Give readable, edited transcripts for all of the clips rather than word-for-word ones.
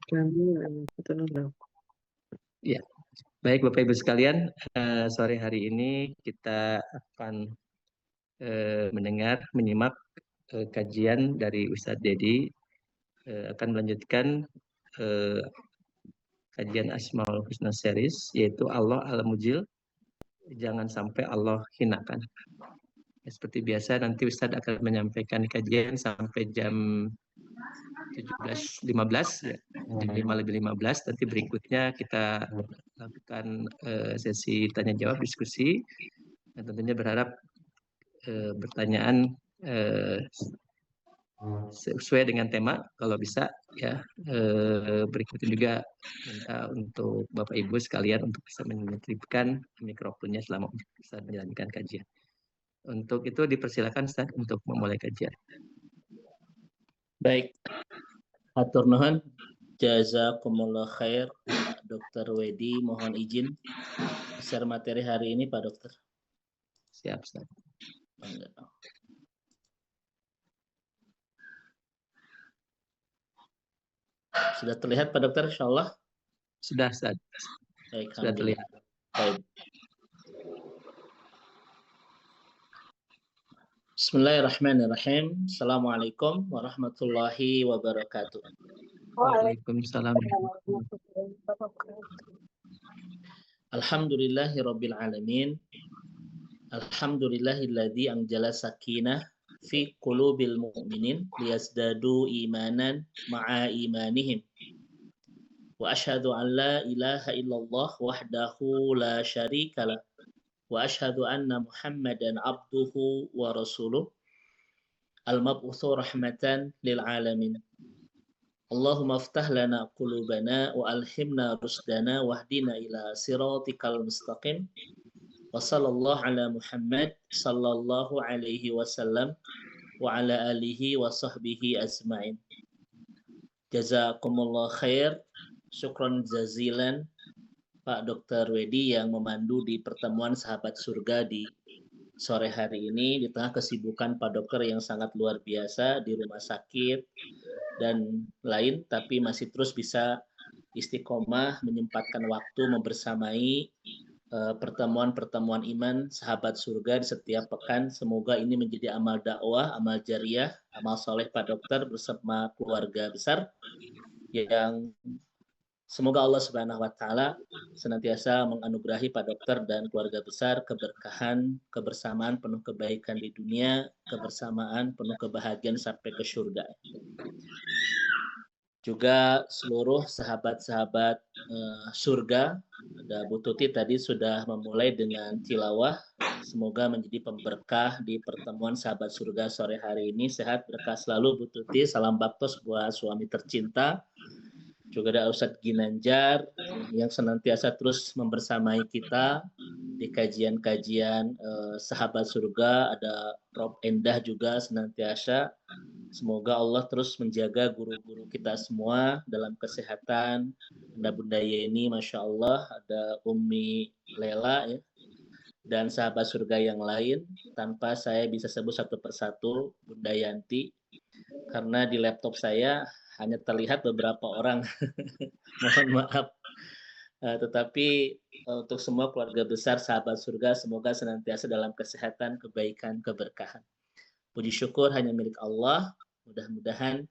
Ya, baik Bapak Ibu sekalian, sore hari ini kita akan menyimak kajian dari Ustadz Dedi, akan melanjutkan eh, kajian Asmaul Husna Series, yaitu Allah Al-Mujil, jangan sampai Allah hinakan. Ya, seperti biasa nanti Ustadz akan menyampaikan kajian sampai jam 17.15 ya, jam 5:15. Nanti berikutnya kita lakukan sesi tanya jawab diskusi, dan tentunya berharap pertanyaan sesuai dengan tema kalau bisa ya. Berikutnya juga minta untuk Bapak Ibu sekalian untuk bisa menitipkan mikrofonnya selama bisa menjalankan kajian. Untuk itu dipersilakan Ustaz untuk memulai kajian. Baik, hatur nuhun, jazakumullah khair, Dr. Wedi, mohon izin share materi hari ini Pak Dokter. Siap Ustaz. Sudah terlihat Pak Dokter, insya Allah? Sudah Ustaz. Baik, sudah terlihat. Baik. Bismillahirrahmanirrahim. Assalamualaikum warahmatullahi wabarakatuh. Waalaikumsalam. Alhamdulillahi rabbil alamin. Alhamdulillahilladzi anjala sakinah fi qulubil mu'minin liyazdadu imanan ma'a imanihim. Wa asyhadu an la ilaha illallah wahdahu la syarikalah. Wa asyhadu anna Muhammadan abduhu wa rasuluh al-mab'utsu rahmatan lil alamin. Allahumma aftah lana qulubana wa alhimna rusdana wahdina ila siratikal mustaqim. Wa sallallahu ala Muhammad sallallahu alaihi wasallam wa ala alihi wa sahbihi azmain. Jazakumullah khair. Syukran jazilan Pak Dr. Wedi yang memandu di pertemuan sahabat surga di sore hari ini di tengah kesibukan Pak Dokter yang sangat luar biasa di rumah sakit dan lain, tapi masih terus bisa istiqomah menyempatkan waktu membersamai pertemuan-pertemuan iman sahabat surga di setiap pekan. Semoga ini menjadi amal dakwah, amal jariah, amal soleh Pak Dokter bersama keluarga besar yang semoga Allah Subhanahu wa taala senantiasa menganugerahi Pak Dokter dan keluarga besar keberkahan, kebersamaan penuh kebaikan di dunia, kebersamaan penuh kebahagiaan sampai ke surga. Juga seluruh sahabat-sahabat surga, ada Bu Tuti tadi sudah memulai dengan tilawah. Semoga menjadi pemberkah di pertemuan sahabat surga sore hari ini. Sehat berkah selalu Bu Tuti. Salam baktos buat suami tercinta. Juga ada Ustadz Ginanjar yang senantiasa terus membersamai kita di kajian-kajian sahabat surga. Ada Rob Endah juga senantiasa. Semoga Allah terus menjaga guru-guru kita semua dalam kesehatan. Bunda Yeni, Masya Allah, ada Umi Lela ya, dan sahabat surga yang lain. Tanpa saya bisa sebut satu persatu, Bunda Yanti, karena di laptop saya hanya terlihat beberapa orang. Mohon maaf. Tetapi untuk semua keluarga besar sahabat surga, semoga senantiasa dalam kesehatan, kebaikan, keberkahan. Puji syukur hanya milik Allah. Mudah-mudahan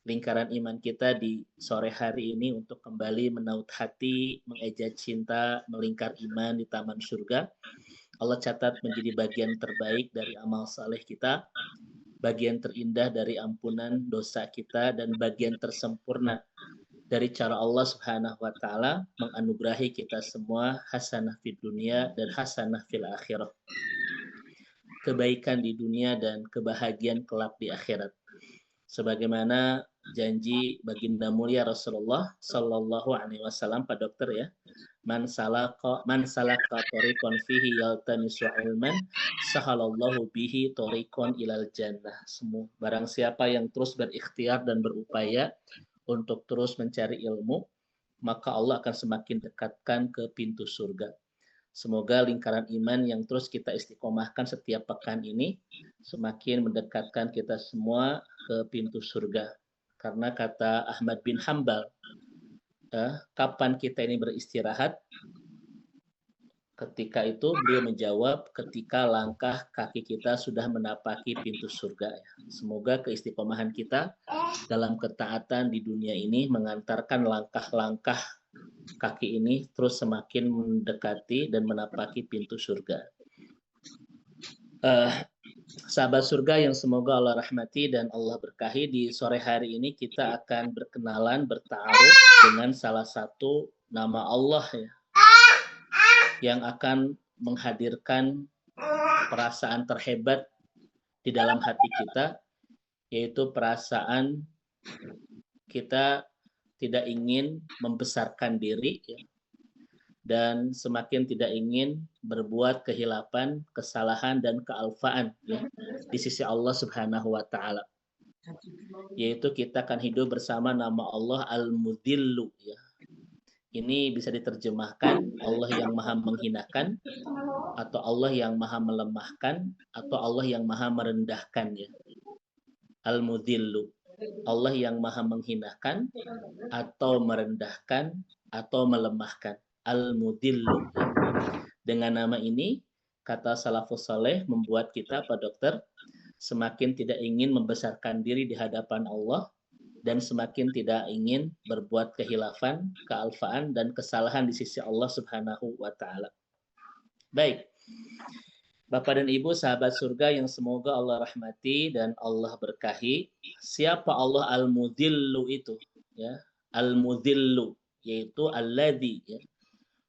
lingkaran iman kita di sore hari ini untuk kembali menaut hati, mengeja cinta, melingkar iman di taman surga. Allah catat menjadi bagian terbaik dari amal saleh kita, bagian terindah dari ampunan dosa kita, dan bagian tersempurna dari cara Allah Subhanahu wa taala menganugerahi kita semua hasanah fid dunia dan hasanah fil akhirah. Kebaikan di dunia dan kebahagiaan kelak di akhirat. Sebagaimana janji baginda mulia Rasulullah sallallahu alaihi wasallam Pak Dokter ya. Man salaka tariqan fihi yaltamisu ilman sahalallahu bihi tariqan ilal jannah. Semua barang siapa yang terus berikhtiar dan berupaya untuk terus mencari ilmu, maka Allah akan semakin dekatkan ke pintu surga. Semoga lingkaran iman yang terus kita istiqomahkan setiap pekan ini semakin mendekatkan kita semua ke pintu surga. Karena kata Ahmad bin Hambal, kapan kita ini beristirahat? Ketika itu beliau menjawab, ketika langkah kaki kita sudah menapaki pintu surga. Semoga keistiqomahan kita dalam ketaatan di dunia ini mengantarkan langkah-langkah kaki ini terus semakin mendekati dan menapaki pintu surga. Sahabat surga yang semoga Allah rahmati dan Allah berkahi, di sore hari ini kita akan berkenalan, bertaaruf dengan salah satu nama Allah ya, yang akan menghadirkan perasaan terhebat di dalam hati kita, yaitu perasaan kita tidak ingin membesarkan diri ya, dan semakin tidak ingin berbuat kehilapan, kesalahan, dan kealfaan ya, di sisi Allah Subhanahu wa Ta'ala. Yaitu kita akan hidup bersama nama Allah Al-Mudhillu ya. Ini bisa diterjemahkan Allah yang maha menghinakan, atau Allah yang maha melemahkan, atau Allah yang maha merendahkan ya. Al-Mudhillu, Allah yang maha menghinakan atau merendahkan atau melemahkan. Al-Mudhillu. Dengan nama ini, kata salafus saleh membuat kita, Pak Dokter, semakin tidak ingin membesarkan diri di hadapan Allah dan semakin tidak ingin berbuat kehilafan, kealfaan, dan kesalahan di sisi Allah Subhanahu wa Ta'ala. Baik, Bapak dan Ibu sahabat surga yang semoga Allah rahmati dan Allah berkahi, siapa Allah Al-Mudhillu itu? Ya, Al-Mudhillu, yaitu Alladzi ya.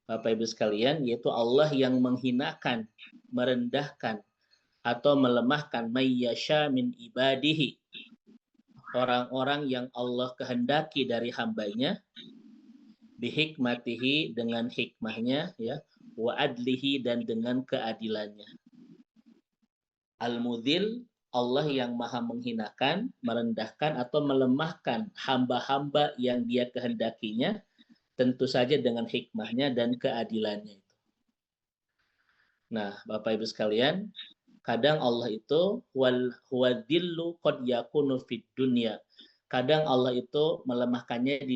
Bapak Ibu sekalian, yaitu Allah yang menghinakan, merendahkan, atau melemahkan mayyasha min ibadihi, orang-orang yang Allah kehendaki dari hambanya, bihikmatihi, dengan hikmahnya ya, wa adlihi, dan dengan keadilannya. Al-Mudhil, Allah yang maha menghinakan, merendahkan, atau melemahkan hamba-hamba yang dia kehendakinya, tentu saja dengan hikmahnya dan keadilannya. Nah, Bapak Ibu sekalian, kadang Allah itu huwadillu qad yakunu fid dunya. Kadang Allah itu melemahkannya,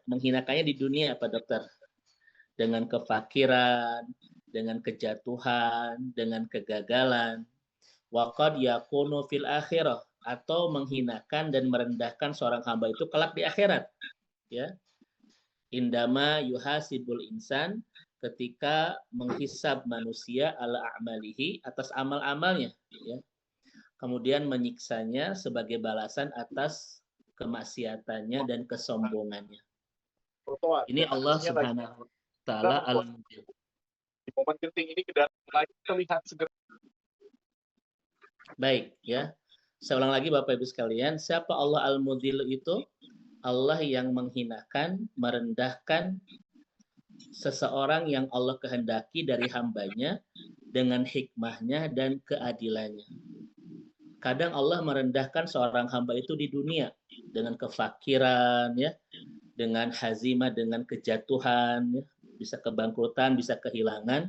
menghinakannya di dunia, Pak Dokter. Dengan kefakiran, dengan kejatuhan, dengan kegagalan. Wa qad yakunu fil akhirah, atau menghinakan dan merendahkan seorang hamba itu kelak di akhirat. Ya. Indama yuhasibul insan, ketika menghisab manusia ala a'malihi, atas amal-amalnya ya. Kemudian menyiksanya sebagai balasan atas kemaksiatannya dan kesombongannya. Ini Allah Subhanahu wa Ta'ala Al-Mudhil. Di momen genting ini terlihat segera. Baik ya. Saya ulang lagi Bapak Ibu sekalian, siapa Allah Al-Mudhil itu? Allah yang menghinakan, merendahkan seseorang yang Allah kehendaki dari hambanya dengan hikmahnya dan keadilannya. Kadang Allah merendahkan seorang hamba itu di dunia dengan kefakiran, ya, dengan hazimah, dengan kejatuhan, ya, bisa kebangkrutan, bisa kehilangan,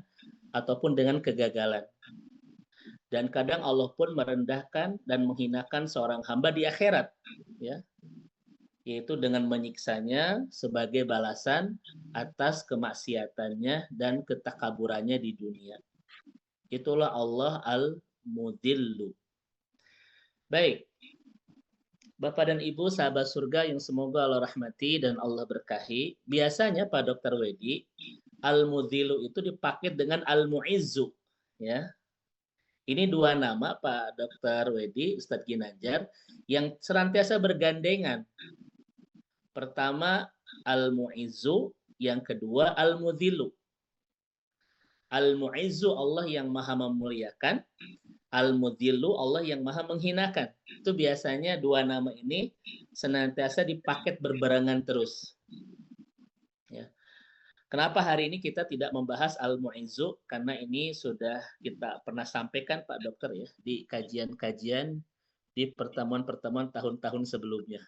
ataupun dengan kegagalan. Dan kadang Allah pun merendahkan dan menghinakan seorang hamba di akhirat, ya, yaitu dengan menyiksanya sebagai balasan atas kemaksiatannya dan ketakaburannya di dunia. Itulah Allah Al-Mudhillu. Baik, Bapak dan Ibu sahabat surga yang semoga Allah rahmati dan Allah berkahi, biasanya Pak Dr. Wedi, Al-Mudhillu itu dipakai dengan Al-Mu'izzu. Ya. Ini dua nama Pak Dr. Wedi, Ustadz Ginanjar, yang senantiasa bergandengan. Pertama Al-Mu'izzu, yang kedua Al-Mudhillu. Al-Mu'izzu Allah yang maha memuliakan, Al-Mudhillu Allah yang maha menghinakan. Itu biasanya dua nama ini senantiasa dipaket berbarengan terus. Ya. Kenapa hari ini kita tidak membahas Al-Mu'izzu? Karena ini sudah kita pernah sampaikan Pak Dokter ya di kajian-kajian di pertemuan-pertemuan tahun-tahun sebelumnya.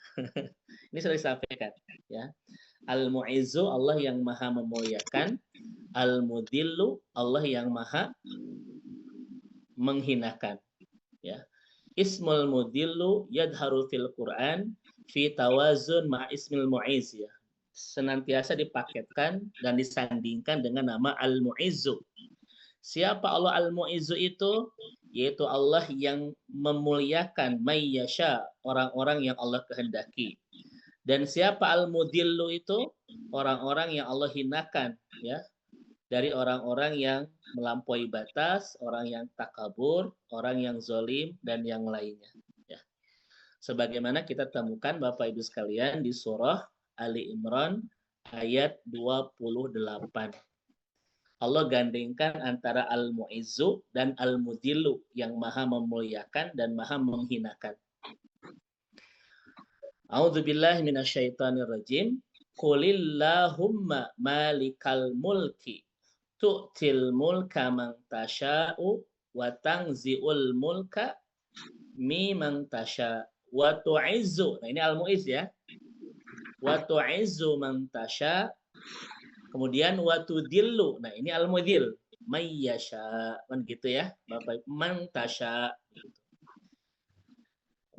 Ini sudah disampaikan ya. Al-Mu'izzu Allah yang maha memuliakan, Al-Mudhillu Allah yang maha menghinakan ya. Ismul Mudhillu yadharu fil Quran fi tawazun ma ismil Mu'iz ya. senantiasa dipaketkan dan disandingkan dengan nama Al-Mu'izzu. Siapa Allah Al-Mu'izzu itu? Yaitu Allah yang memuliakan mayyasha, orang-orang yang Allah kehendaki. Dan siapa Al-Mudillu itu? Orang-orang yang Allah hinakan, ya, dari orang-orang yang melampaui batas, orang yang takabur, orang yang zolim, dan yang lainnya. Ya. Sebagaimana kita temukan Bapak Ibu sekalian di surah Ali Imran ayat 28. Allah gandengkan antara Al-Mu'izzu dan Al-Mudillu yang maha memuliakan dan maha menghinakan. A'udzubillahi minasyaitonirrajim. Qulillahumma malikal mulki tu'til mulka man tasha'u wa tanzi'ul mulka mimman tasha' wa tu'izzu. Nah, ini Al-Mu'izz ya. Wa tu'izzu man tasha'. Kemudian wa tudillu. Nah, ini Al-Mudil. Mayyasha. Kan gitu ya. Bapak man tasha'.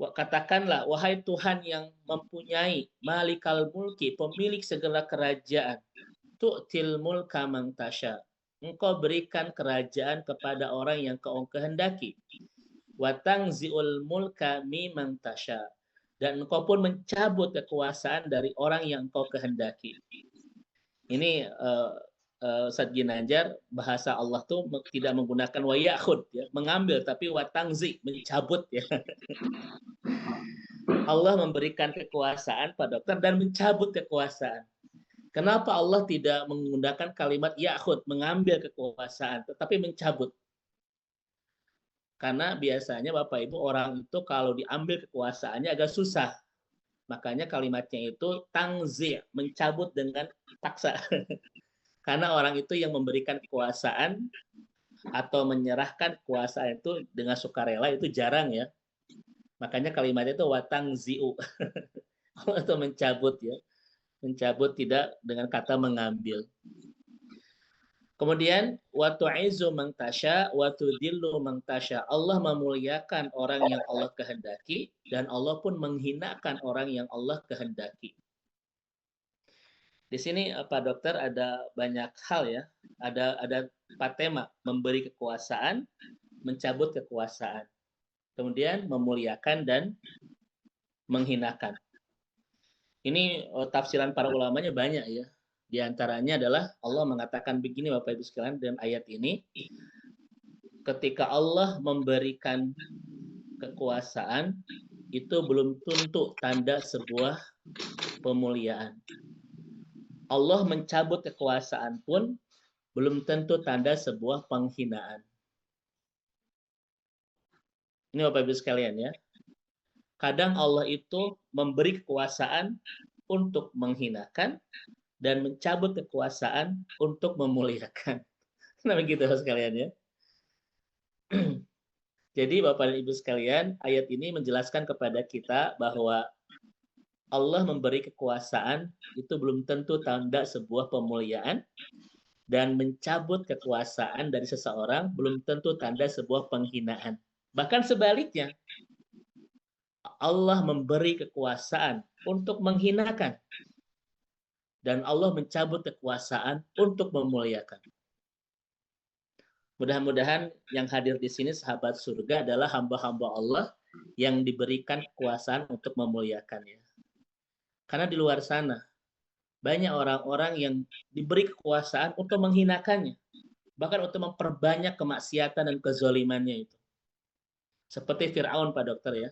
Katakanlah, wahai Tuhan yang mempunyai malikal mulki, pemilik segala kerajaan, tu'til mulka man tasha. Engkau berikan kerajaan kepada orang yang kau kehendaki. Wa tanzi'ul mulka mimman tasha. Dan engkau pun mencabut kekuasaan dari orang yang kau kehendaki. Ini Ustaz Ginanjar, bahasa Allah tuh tidak menggunakan wa ya'khud, ya, mengambil, tapi wa tangzi, mencabut, ya. Allah memberikan kekuasaan pada dokter dan mencabut kekuasaan. Kenapa Allah tidak menggunakan kalimat ya'khud, mengambil kekuasaan, tetapi mencabut? Karena biasanya Bapak Ibu, orang itu kalau diambil kekuasaannya agak susah. Makanya kalimatnya itu tangzi, mencabut dengan paksa. Karena orang itu yang memberikan kekuasaan atau menyerahkan kekuasaan itu dengan sukarela itu jarang, ya. Makanya kalimatnya itu watang ziu. Atau mencabut, ya. Mencabut tidak dengan kata mengambil. Kemudian wa tu'izzu man tasha wa tudillu man tasha. Allah memuliakan orang yang Allah kehendaki dan Allah pun menghinakan orang yang Allah kehendaki. Di sini Pak Dokter ada banyak hal, ya. Ada 4 tema, memberi kekuasaan, mencabut kekuasaan. Kemudian memuliakan dan menghinakan. Ini tafsiran para ulamanya banyak, ya. Di antaranya adalah Allah mengatakan begini Bapak Ibu sekalian dalam ayat ini, ketika Allah memberikan kekuasaan itu belum tentu tanda sebuah pemuliaan. Allah mencabut kekuasaan pun belum tentu tanda sebuah penghinaan. Ini Bapak Ibu sekalian, ya. Kadang Allah itu memberi kekuasaan untuk menghinakan dan mencabut kekuasaan untuk memuliakan. Nah, begitu sekalian, ya. Jadi Bapak dan Ibu sekalian, ayat ini menjelaskan kepada kita bahwa Allah memberi kekuasaan itu belum tentu tanda sebuah pemuliaan, dan mencabut kekuasaan dari seseorang belum tentu tanda sebuah penghinaan. Bahkan sebaliknya, Allah memberi kekuasaan untuk menghinakan, dan Allah mencabut kekuasaan untuk memuliakan. Mudah-mudahan yang hadir di sini sahabat surga adalah hamba-hamba Allah yang diberikan kekuasaan untuk memuliakannya. Karena di luar sana banyak orang-orang yang diberi kekuasaan untuk menghinakannya, bahkan untuk memperbanyak kemaksiatan dan kezalimannya itu. Seperti Fir'aun, Pak Dokter, ya.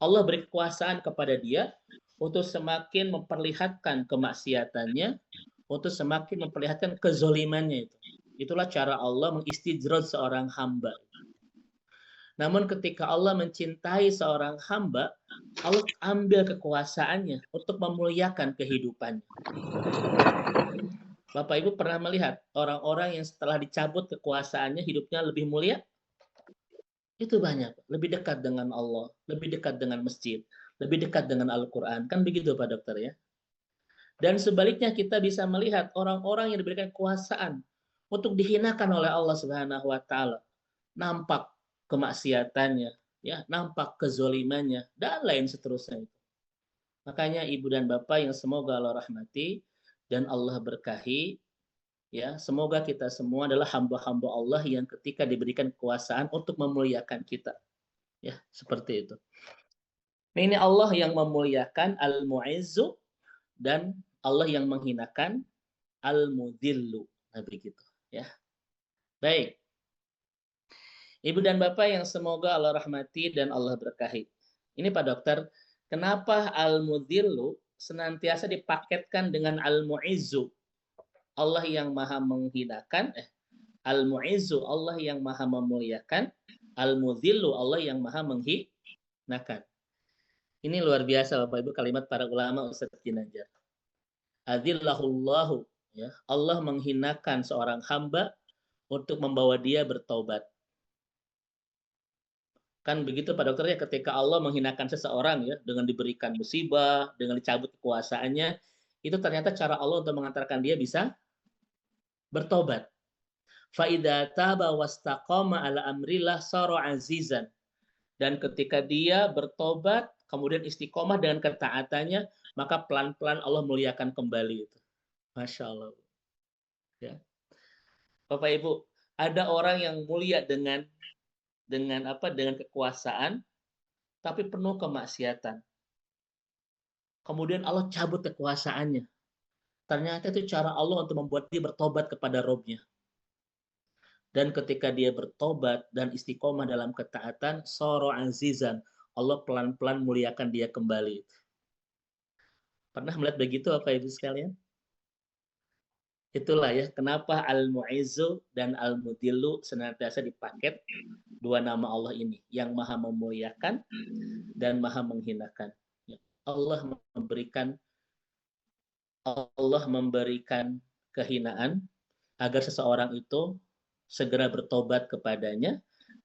Allah beri kekuasaan kepada dia untuk semakin memperlihatkan kemaksiatannya, untuk semakin memperlihatkan kezalimannya itu. Itulah cara Allah mengistijrad seorang hamba. Namun ketika Allah mencintai seorang hamba, Allah ambil kekuasaannya untuk memuliakan kehidupannya. Bapak Ibu pernah melihat orang-orang yang setelah dicabut kekuasaannya hidupnya lebih mulia? Itu banyak. Lebih dekat dengan Allah, lebih dekat dengan masjid, lebih dekat dengan Al-Quran. Kan begitu Pak Dokter, ya. Dan sebaliknya kita bisa melihat orang-orang yang diberikan kekuasaan untuk dihinakan oleh Allah Subhanahu wa taala. Nampak kemaksiatannya, ya, nampak kezolimannya dan lain seterusnya. Makanya ibu dan bapak yang semoga Allah rahmati dan Allah berkahi, ya, semoga kita semua adalah hamba-hamba Allah yang ketika diberikan kekuasaan untuk memuliakan kita, ya, seperti itu. Nah, ini Allah yang memuliakan Al-Mu'izzu dan Allah yang menghinakan Al-Mudhillu. Nah, begitu, ya. Baik. Ibu dan Bapak yang semoga Allah rahmati dan Allah berkahi. Ini Pak Dokter, kenapa Al-Mudhillu senantiasa dipaketkan dengan Al-Mu'izzu? Allah yang maha menghinakan, Al-Mu'izzu Allah yang maha memuliakan, Al-Mudhillu Allah yang maha menghinakan. Ini luar biasa Bapak Ibu kalimat para ulama Ustaz Ginanjar. Adzillahullahu, ya, Allah menghinakan seorang hamba untuk membawa dia bertobat. Kan begitu Pak Dokter, ya, ketika Allah menghinakan seseorang, ya, dengan diberikan musibah, dengan dicabut kekuasaannya, itu ternyata cara Allah untuk mengantarkan dia bisa bertobat. Fa idza taba wastaqama ala amrillah sara azizan. Dan ketika dia bertobat, kemudian istiqomah dengan ketaatannya, maka pelan-pelan Allah muliakan kembali itu. Masya Allah. Ya. Bapak Ibu, ada orang yang mulia dengan kekuasaan, tapi penuh kemaksiatan. Kemudian Allah cabut kekuasaannya. Ternyata itu cara Allah untuk membuat dia bertobat kepada Robnya. Dan ketika dia bertobat dan istiqomah dalam ketaatan, soro azizan, Allah pelan-pelan muliakan dia kembali. Pernah melihat begitu apa Ibu sekalian? Itulah ya, kenapa Al-Mu'izzu dan Al-Mudhillu senantiasa dipaket dua nama Allah ini, yang maha memuliakan dan maha menghinakan. Allah memberikan kehinaan agar seseorang itu segera bertobat kepadanya,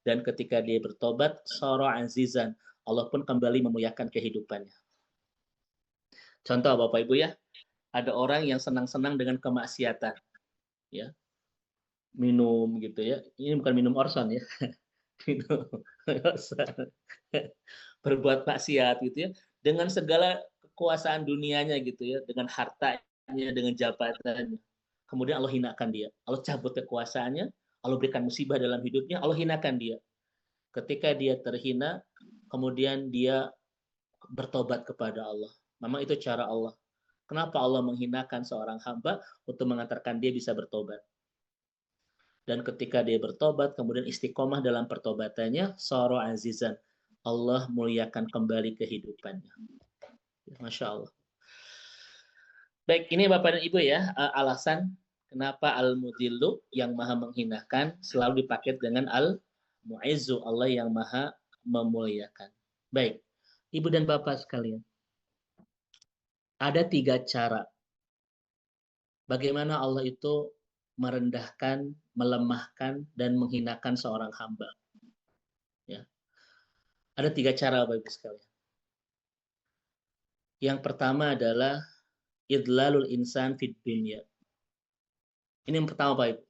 dan ketika dia bertobat, soro azizan, Allah pun kembali memuliakan kehidupannya. Contoh Bapak Ibu, ya, ada orang yang senang-senang dengan kemaksiatan, ya, minum gitu, ya, ini bukan minum Orson, ya, minum Orson, berbuat maksiat gitu, ya, dengan segala kekuasaan dunianya gitu, ya, dengan hartanya, dengan jabatannya. Kemudian Allah hinakan dia, Allah cabut kekuasaannya, Allah berikan musibah dalam hidupnya, Allah hinakan dia. Ketika dia terhina, kemudian dia bertobat kepada Allah. Memang itu cara Allah. Kenapa Allah menghinakan seorang hamba? Untuk mengantarkan dia bisa bertobat. Dan ketika dia bertobat, kemudian istiqomah dalam pertobatannya, soro azizan, Allah muliakan kembali kehidupannya. Masya Allah. Baik, ini Bapak dan Ibu, ya, alasan kenapa Al-Mudhillu yang maha menghinakan selalu dipaket dengan Al-Mu'izzu, Allah yang maha memuliakan. Baik, Ibu dan Bapak sekalian, ada 3 cara bagaimana Allah itu merendahkan, melemahkan, dan menghinakan seorang hamba. Ya. Ada 3 cara Bapak Ibu sekalian. Yang pertama adalah idlalul insan fid dunya. Ini yang pertama Pak Ibu.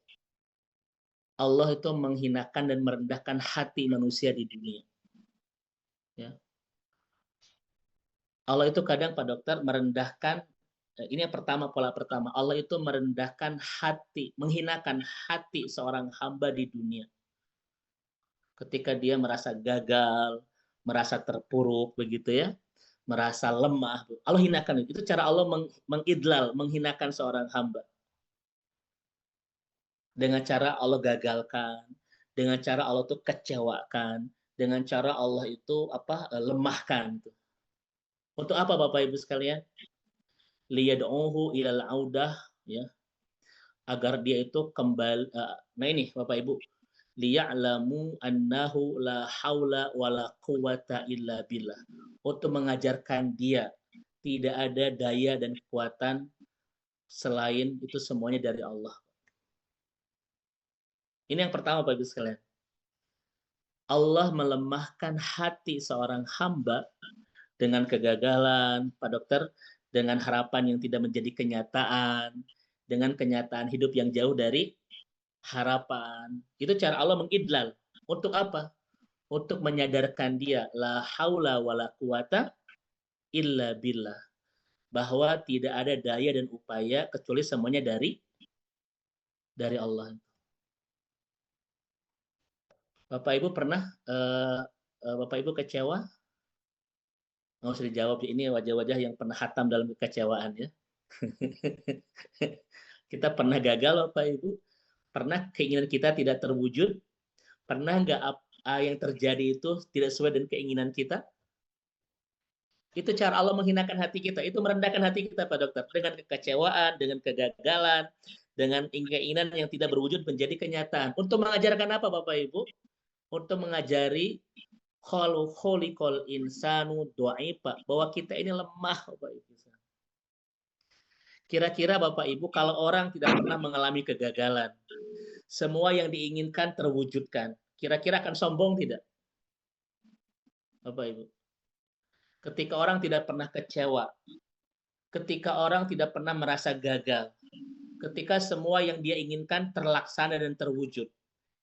Allah itu menghinakan dan merendahkan hati manusia di dunia. Ya. Allah itu kadang Pak Dokter merendahkan, ini yang pertama, pola pertama, Allah itu merendahkan hati, menghinakan hati seorang hamba di dunia. Ketika dia merasa gagal, merasa terpuruk begitu, ya, merasa lemah, Allah hinakan itu. Itu cara Allah mengidlal, menghinakan seorang hamba. Dengan cara Allah gagalkan, dengan cara Allah itu kecewakan, dengan cara Allah itu lemahkan. Untuk apa Bapak Ibu sekalian? Liyad'uhu ilal audah, ya, agar dia itu kembali. Nah ini Bapak Ibu, liya'lamu annahu la haula wala quwata illa billah. Untuk mengajarkan dia tidak ada daya dan kekuatan selain itu semuanya dari Allah. Ini yang pertama Bapak Ibu sekalian. Allah melemahkan hati seorang hamba dengan kegagalan, Pak Dokter, dengan harapan yang tidak menjadi kenyataan, dengan kenyataan hidup yang jauh dari harapan. Itu cara Allah mengidlal. Untuk apa? Untuk menyadarkan dia la haula wala quwata illa billah. Bahwa tidak ada daya dan upaya kecuali semuanya dari Allah. Bapak Ibu pernah Bapak Ibu kecewa? Nggak usah dijawab, ini wajah-wajah yang pernah hatam dalam kekecewaan ya. Kita pernah gagal Bapak Ibu? Pernah keinginan kita tidak terwujud? Pernah nggak apa yang terjadi itu tidak sesuai dengan keinginan kita? Itu cara Allah menghinakan hati kita, itu merendahkan hati kita Pak Dokter. Dengan kekecewaan, dengan kegagalan, dengan keinginan yang tidak berwujud menjadi kenyataan. Untuk mengajarkan apa Bapak Ibu? Untuk mengajari khuliqal insanu dha'ifa, bahwa kita ini lemah Bapak Ibu. Kira-kira Bapak Ibu kalau orang tidak pernah mengalami kegagalan, semua yang diinginkan terwujudkan, kira-kira akan sombong tidak? Bapak Ibu. Ketika orang tidak pernah kecewa, ketika orang tidak pernah merasa gagal, ketika semua yang dia inginkan terlaksana dan terwujud,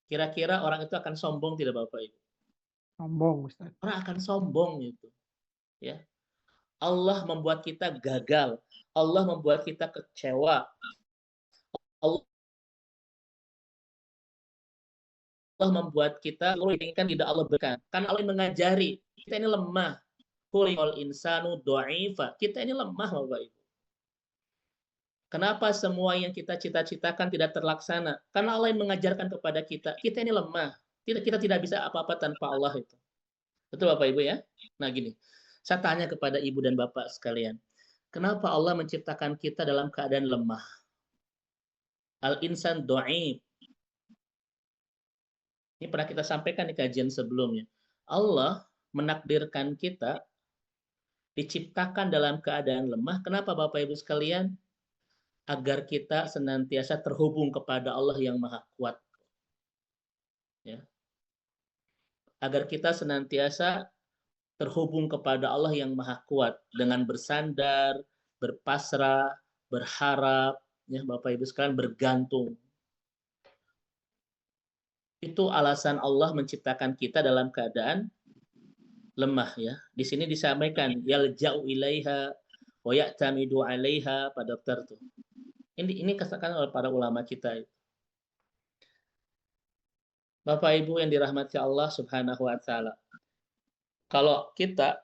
kira-kira orang itu akan sombong tidak Bapak Ibu? Sombong, Ustaz. Orang akan sombong gitu. Ya. Allah membuat kita gagal, Allah membuat kita kecewa, Allah membuat kita inginkan tidak Allah berikan. Karena Allah mengajari kita ini lemah. Khuliqal insanu dha'ifa. Kita ini lemah Bapak Ibu. Kenapa semua yang kita cita-citakan tidak terlaksana? Karena Allah yang mengajarkan kepada kita, kita ini lemah. Kita tidak bisa apa-apa tanpa Allah itu. Betul Bapak Ibu ya? Nah gini, saya tanya kepada Ibu dan Bapak sekalian, kenapa Allah menciptakan kita dalam keadaan lemah? Al-insan dha'if. Ini pernah kita sampaikan di kajian sebelumnya. Allah menakdirkan kita diciptakan dalam keadaan lemah. Kenapa Bapak Ibu sekalian? Agar kita senantiasa terhubung kepada Allah yang Maha Kuat. Ya. Agar kita senantiasa terhubung kepada Allah yang Maha Kuat dengan bersandar, berpasrah, berharap, ya Bapak Ibu sekalian, bergantung. Itu alasan Allah menciptakan kita dalam keadaan lemah ya. Di sini disampaikan yalja'u ilaiha wa ya'tamidu 'alaiha Pak Dokter tuh. Ini katakan oleh para ulama kita. Bapak Ibu yang dirahmati Allah Subhanahu wa taala. Kalau kita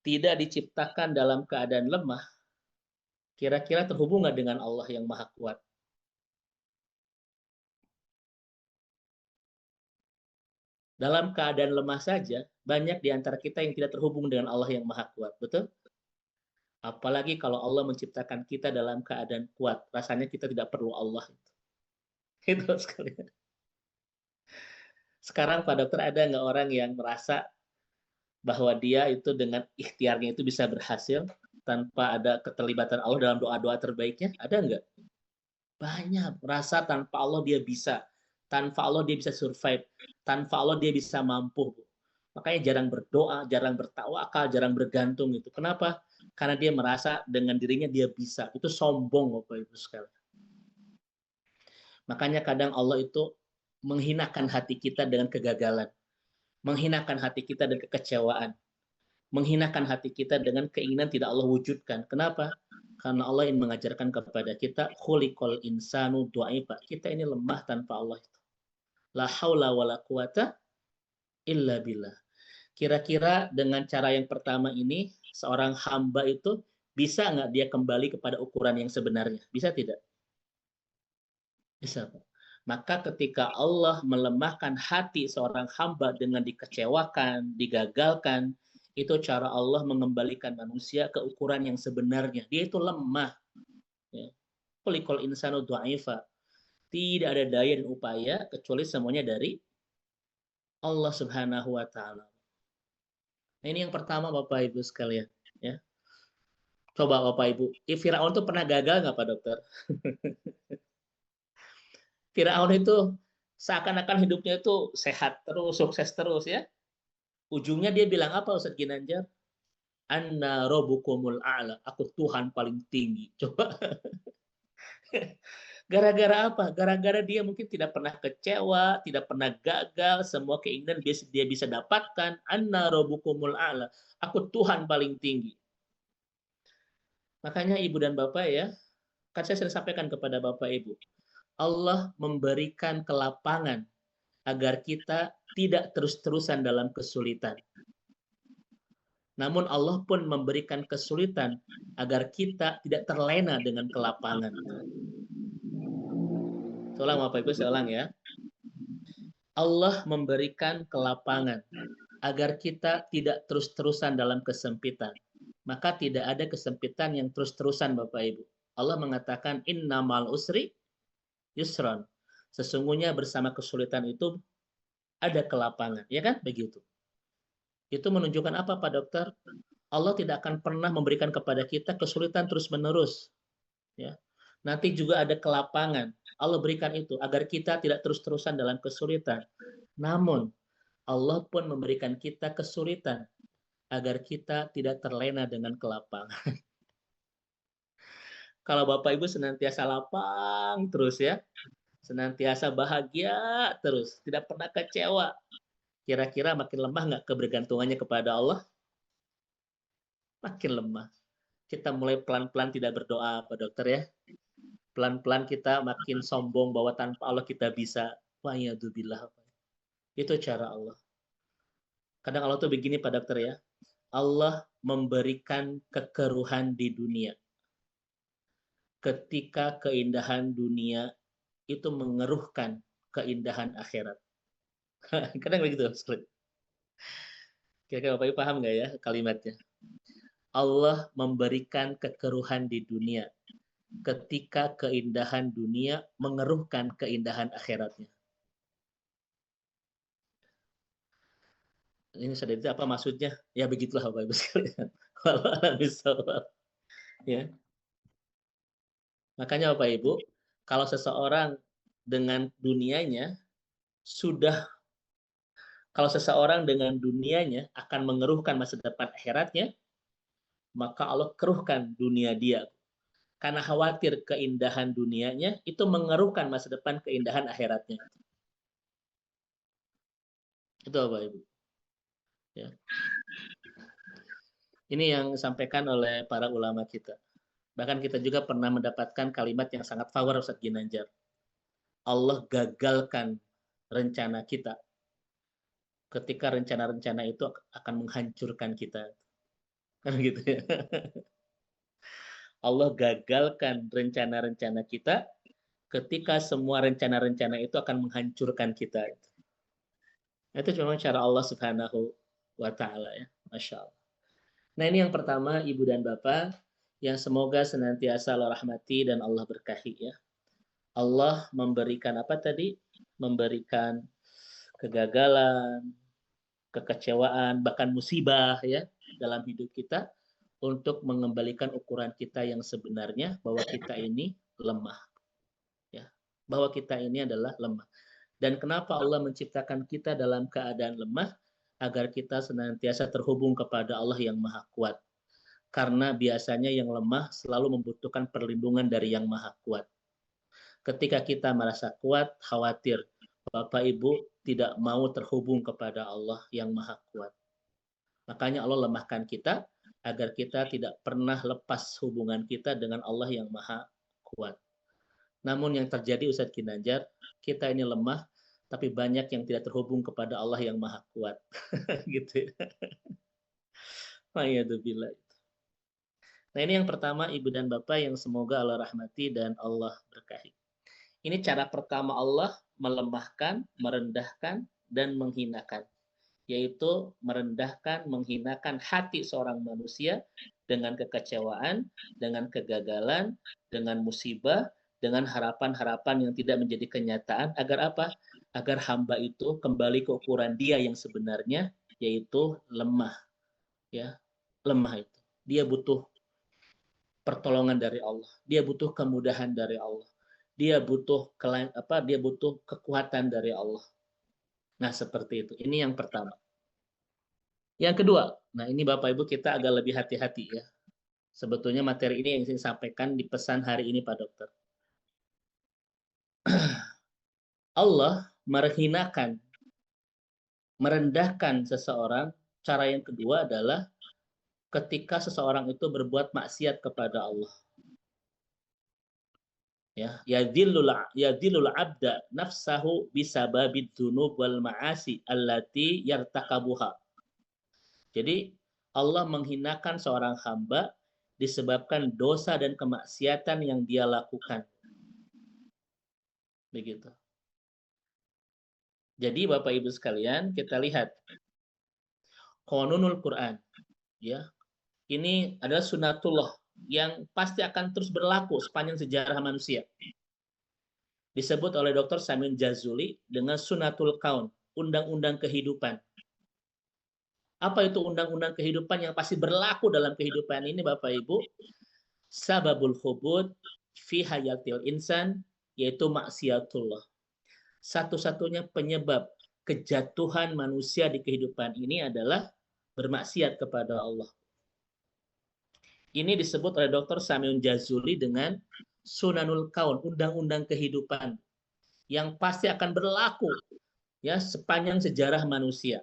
tidak diciptakan dalam keadaan lemah, kira-kira terhubung nggak dengan Allah yang Maha Kuat? Dalam keadaan lemah saja, banyak di antara kita yang tidak terhubung dengan Allah yang Maha Kuat. Betul? Apalagi kalau Allah menciptakan kita dalam keadaan kuat. Rasanya kita tidak perlu Allah. Itu sekalian. Sekarang Pak Dokter, ada nggak orang yang merasa bahwa dia itu dengan ikhtiarnya itu bisa berhasil tanpa ada keterlibatan Allah dalam doa-doa terbaiknya? Ada nggak? Banyak. Merasa tanpa Allah dia bisa. Tanpa Allah dia bisa survive. Tanpa Allah dia bisa mampu. Makanya jarang berdoa, jarang bertawakal, jarang bergantung itu. Kenapa? Karena dia merasa dengan dirinya dia bisa. Itu sombong Bapak Ibu sekalian. Makanya kadang Allah itu menghinakan hati kita dengan kegagalan. Menghinakan hati kita dengan kekecewaan. Menghinakan hati kita dengan keinginan tidak Allah wujudkan. Kenapa? Karena Allah yang mengajarkan kepada kita khuliqal insanu dha'ifa. Kita ini lemah tanpa Allah itu. La haula wala quwata illa billah. Kira-kira dengan cara yang pertama ini, seorang hamba itu bisa nggak dia kembali kepada ukuran yang sebenarnya? Bisa tidak? Bisa. Maka ketika Allah melemahkan hati seorang hamba dengan dikecewakan, digagalkan, itu cara Allah mengembalikan manusia ke ukuran yang sebenarnya. Dia itu lemah. Khuliqal insanu dha'ifa. Tidak ada daya dan upaya kecuali semuanya dari Allah Subhanahu wa taala. Nah, ini yang pertama Bapak Ibu sekalian, ya. Coba Bapak Ibu, Firaun itu pernah gagal nggak Pak Dokter? Firaun itu seakan-akan hidupnya itu sehat terus, sukses terus ya. Ujungnya dia bilang apa Ustaz Ginanjar? Anna rabbukumul a'la, aku Tuhan paling tinggi. Coba. Gara-gara apa? Gara-gara dia mungkin tidak pernah kecewa, tidak pernah gagal, semua keinginan dia bisa dapatkan. Anna rabbukumul a'la, aku Tuhan paling tinggi. Makanya Ibu dan Bapak ya, kan saya sering sampaikan kepada Bapak Ibu, Allah memberikan kelapangan agar kita tidak terus-terusan dalam kesulitan. Namun Allah pun memberikan kesulitan agar kita tidak terlena dengan kelapangan. Saya ulang Bapak Ibu, saya ulang ya. Allah memberikan kelapangan agar kita tidak terus-terusan dalam kesempitan. Maka tidak ada kesempitan yang terus-terusan Bapak Ibu. Allah mengatakan innamal usri yusron. Sesungguhnya bersama kesulitan itu ada kelapangan, ya kan? Begitu. Itu menunjukkan apa Pak Dokter? Allah tidak akan pernah memberikan kepada kita kesulitan terus-menerus. Ya. Nanti juga ada kelapangan. Allah berikan itu agar kita tidak terus-terusan dalam kesulitan. Namun, Allah pun memberikan kita kesulitan agar kita tidak terlena dengan kelapangan. Kalau Bapak Ibu senantiasa lapang terus ya, senantiasa bahagia terus, tidak pernah kecewa, kira-kira makin lemah nggak kebergantungannya kepada Allah? Makin lemah. Kita mulai pelan-pelan tidak berdoa, Pak Dokter ya. Pelan-pelan kita makin sombong bahwa tanpa Allah kita bisa. Wa'iyadzubillah. Itu cara Allah. Kadang Allah tuh begini Pak Dokter ya. Allah memberikan kekeruhan di dunia. Ketika keindahan dunia itu mengeruhkan keindahan akhirat. Kadang begitu. Kira-kira Bapak Ibu paham nggak ya kalimatnya? Allah memberikan kekeruhan di dunia ketika keindahan dunia mengeruhkan keindahan akhiratnya. Ini sudah itu apa maksudnya? Ya begitulah Bapak Ibu sekalian. Ya. Makanya Bapak Ibu, kalau seseorang dengan dunianya kalau seseorang dengan dunianya akan mengeruhkan masa depan akhiratnya, maka Allah keruhkan dunia dia. Karena khawatir keindahan dunianya itu mengeruhkan masa depan keindahan akhiratnya. Itu Bapak Ibu. Ya. Ini yang disampaikan oleh para ulama kita. Bahkan kita juga pernah mendapatkan kalimat yang sangat power Ustaz Ginanjar. Allah gagalkan rencana kita ketika rencana-rencana itu akan menghancurkan kita. Kan gitu ya. Allah gagalkan rencana-rencana kita ketika semua rencana-rencana itu akan menghancurkan kita. Itu memang cara Allah Subhanahu wa Ta'ala ya. Masya Allah. Nah ini yang pertama Ibu dan Bapak yang semoga senantiasa Allah rahmati dan Allah berkahi ya. Allah memberikan apa tadi? Memberikan kegagalan, kekecewaan, bahkan musibah ya dalam hidup kita untuk mengembalikan ukuran kita yang sebenarnya bahwa kita ini lemah. Ya, bahwa kita ini adalah lemah. Dan kenapa Allah menciptakan kita dalam keadaan lemah? Agar kita senantiasa terhubung kepada Allah yang Maha Kuat. Karena biasanya yang lemah selalu membutuhkan perlindungan dari yang Maha Kuat. Ketika kita merasa kuat, khawatir Bapak Ibu tidak mau terhubung kepada Allah yang Maha Kuat. Makanya Allah lemahkan kita agar kita tidak pernah lepas hubungan kita dengan Allah yang Maha Kuat. Namun yang terjadi Ustadz Ginanjar, kita ini lemah, tapi banyak yang tidak terhubung kepada Allah yang Maha Kuat. Gitu ya. Nah ini yang pertama Ibu dan Bapak yang semoga Allah rahmati dan Allah berkahi. Ini cara pertama Allah melemahkan, merendahkan, dan menghinakan. Yaitu merendahkan, menghinakan hati seorang manusia dengan kekecewaan, dengan kegagalan, dengan musibah, dengan harapan-harapan yang tidak menjadi kenyataan. Agar apa? Agar hamba itu kembali ke ukuran dia yang sebenarnya, yaitu lemah. Ya, lemah itu. Dia butuh pertolongan dari Allah. Dia butuh kemudahan dari Allah. Dia butuh kekuatan dari Allah. Nah, seperti itu. Ini yang pertama. Yang kedua, nah ini Bapak Ibu kita agak lebih hati-hati ya. Sebetulnya materi ini yang saya sampaikan di pesan hari ini Pak Dokter. Allah merhinakan, merendahkan seseorang. Cara yang kedua adalah ketika seseorang itu berbuat maksiat kepada Allah. Ya, yadhillul abda nafsahu bisababid dzunub wal ma'asi allati yartakabuha. Jadi Allah menghinakan seorang hamba disebabkan dosa dan kemaksiatan yang dia lakukan. Begitu. Jadi Bapak Ibu sekalian, kita lihat Qanunul Quran, ya. Ini adalah sunatullah yang pasti akan terus berlaku sepanjang sejarah manusia. Disebut oleh Dr. Samin Jazuli dengan sunatul kaun, undang-undang kehidupan. Apa itu undang-undang kehidupan yang pasti berlaku dalam kehidupan ini Bapak Ibu? Sababul khubud fi hayatil insan, yaitu maksiatullah. Satu-satunya penyebab kejatuhan manusia di kehidupan ini adalah bermaksiat kepada Allah. Ini disebut oleh Dr. Samin Jazuli dengan sunanul kaun, undang-undang kehidupan yang pasti akan berlaku ya sepanjang sejarah manusia.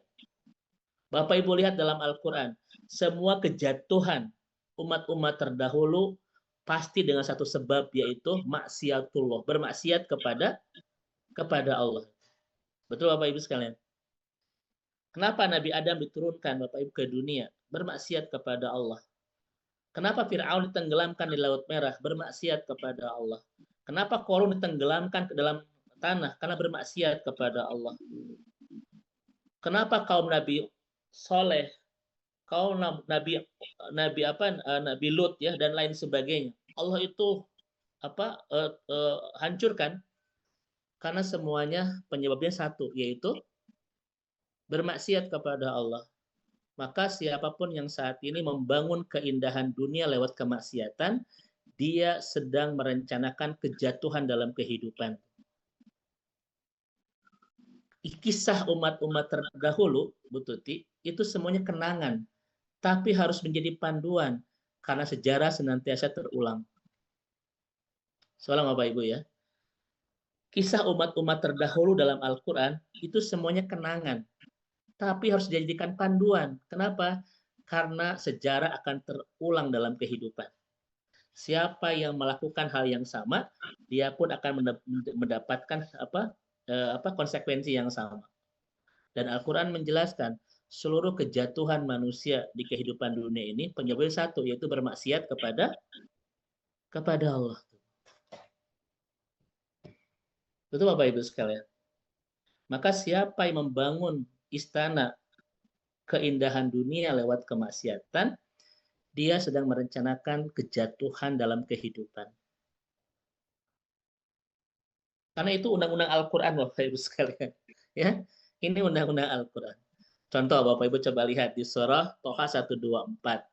Bapak Ibu lihat dalam Al-Qur'an, semua kejatuhan umat-umat terdahulu pasti dengan satu sebab, yaitu maksiatullah, bermaksiat kepada Allah. Betul Bapak Ibu sekalian? Kenapa Nabi Adam diturunkan Bapak Ibu ke dunia? Bermaksiat kepada Allah. Kenapa Fir'aun ditenggelamkan di Laut Merah? Bermaksiat kepada Allah. Kenapa Qarun ditenggelamkan ke dalam tanah? Karena bermaksiat kepada Allah. Kenapa kaum Nabi Soleh, kaum Nabi Lut ya dan lain sebagainya, Allah itu hancurkan? Karena semuanya penyebabnya satu, yaitu bermaksiat kepada Allah. Maka siapapun yang saat ini membangun keindahan dunia lewat kemaksiatan, dia sedang merencanakan kejatuhan dalam kehidupan. Kisah umat-umat terdahulu, Bu Tuti, itu semuanya kenangan, tapi harus menjadi panduan, karena sejarah senantiasa terulang. Salam Bapak Ibu ya. Kisah umat-umat terdahulu dalam Al-Quran, itu semuanya kenangan, tapi harus dijadikan panduan. Kenapa? Karena sejarah akan terulang dalam kehidupan. Siapa yang melakukan hal yang sama, dia pun akan mendapatkan konsekuensi yang sama. Dan Al-Quran menjelaskan seluruh kejatuhan manusia di kehidupan dunia ini penyebabnya satu, yaitu bermaksiat kepada Allah. Betul Bapak Ibu sekalian. Maka siapa yang membangun istana keindahan dunia lewat kemaksiatan, dia sedang merencanakan kejatuhan dalam kehidupan. Karena itu undang-undang Al-Quran Bapak Ibu sekalian. Ya, ini undang-undang Al-Quran. Contoh Bapak Ibu coba lihat di surah Toha 124.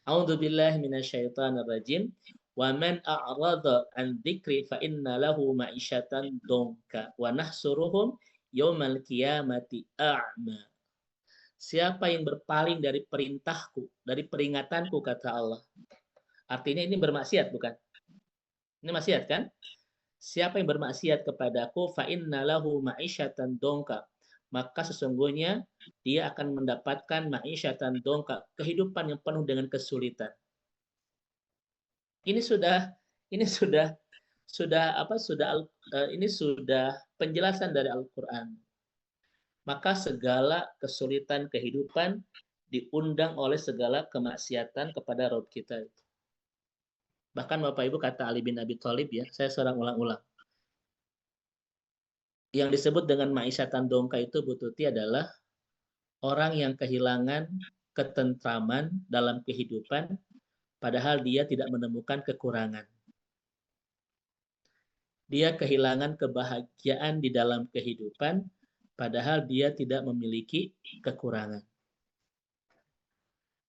A'udzubillahi minasyaitonirrajim. Wa man a'rada an dzikri fa inna lahu ma'isyatan dongka wa nahsuruhum yaumal qiyamati a'ma. Siapa yang berpaling dari perintahku, dari peringatanku, kata Allah. Artinya ini bermaksiat, bukan? Ini maksiat kan? Siapa yang bermaksiat kepadaku, fa inna lahu ma'isyatan dongka, maka sesungguhnya dia akan mendapatkan ma'isyatan dongka, kehidupan yang penuh dengan kesulitan. Ini sudah penjelasan dari Al-Quran. Maka segala kesulitan kehidupan diundang oleh segala kemaksiatan kepada Rabb kita. Bahkan Bapak Ibu kata Ali bin Abi Thalib ya, saya seorang ulang-ulang. Yang disebut dengan ma'isyatan dongka itu Bu Tuti adalah orang yang kehilangan ketentraman dalam kehidupan, padahal dia tidak menemukan kekurangan. Dia kehilangan kebahagiaan di dalam kehidupan, padahal dia tidak memiliki kekurangan.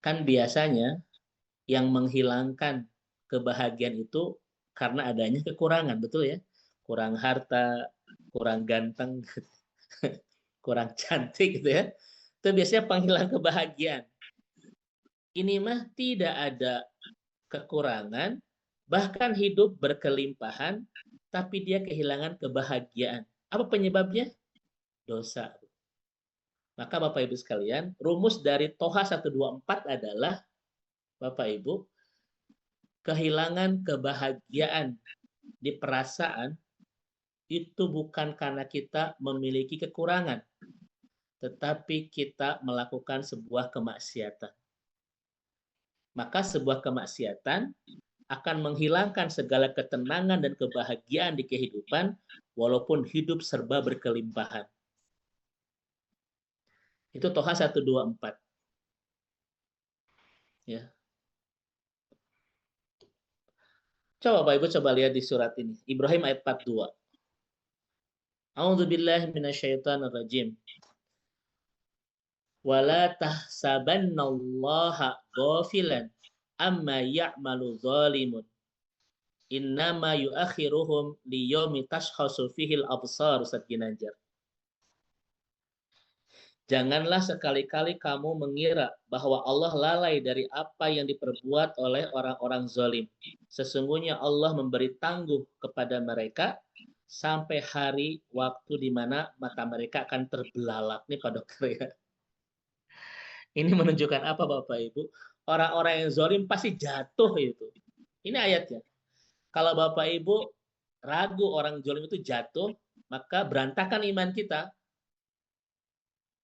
Kan biasanya yang menghilangkan kebahagiaan itu karena adanya kekurangan, betul ya? Kurang harta, kurang ganteng, kurang cantik gitu ya. Itu biasanya penghilang kebahagiaan. Ini mah tidak ada kekurangan, bahkan hidup berkelimpahan, tapi dia kehilangan kebahagiaan. Apa penyebabnya? Dosa. Maka Bapak Ibu sekalian, rumus dari Toha 124 adalah, Bapak Ibu, kehilangan kebahagiaan di perasaan itu bukan karena kita memiliki kekurangan, tetapi kita melakukan sebuah kemaksiatan. Maka sebuah kemaksiatan akan menghilangkan segala ketenangan dan kebahagiaan di kehidupan, walaupun hidup serba berkelimpahan. Itu Toha 124. Ya. Coba Bapak Ibu coba lihat di surat ini. Ibrahim ayat 42. A'udzubillahi minasyaitonirrajim. Wala tahsabannallaha ghafilan amma ya'malu zalimun. Innama yuakhiruhum liyaumi tashkhasu fihil absar. Ustaz Ginanjar. Janganlah sekali-kali kamu mengira bahwa Allah lalai dari apa yang diperbuat oleh orang-orang zalim. Sesungguhnya Allah memberi tangguh kepada mereka sampai hari waktu di mana mata mereka akan terbelalak. Nih Pak Dokter ya. Ini menunjukkan apa Bapak Ibu? Orang-orang yang zalim pasti jatuh itu. Ini ayatnya. Kalau Bapak Ibu ragu orang zalim itu jatuh, maka berantakan iman kita.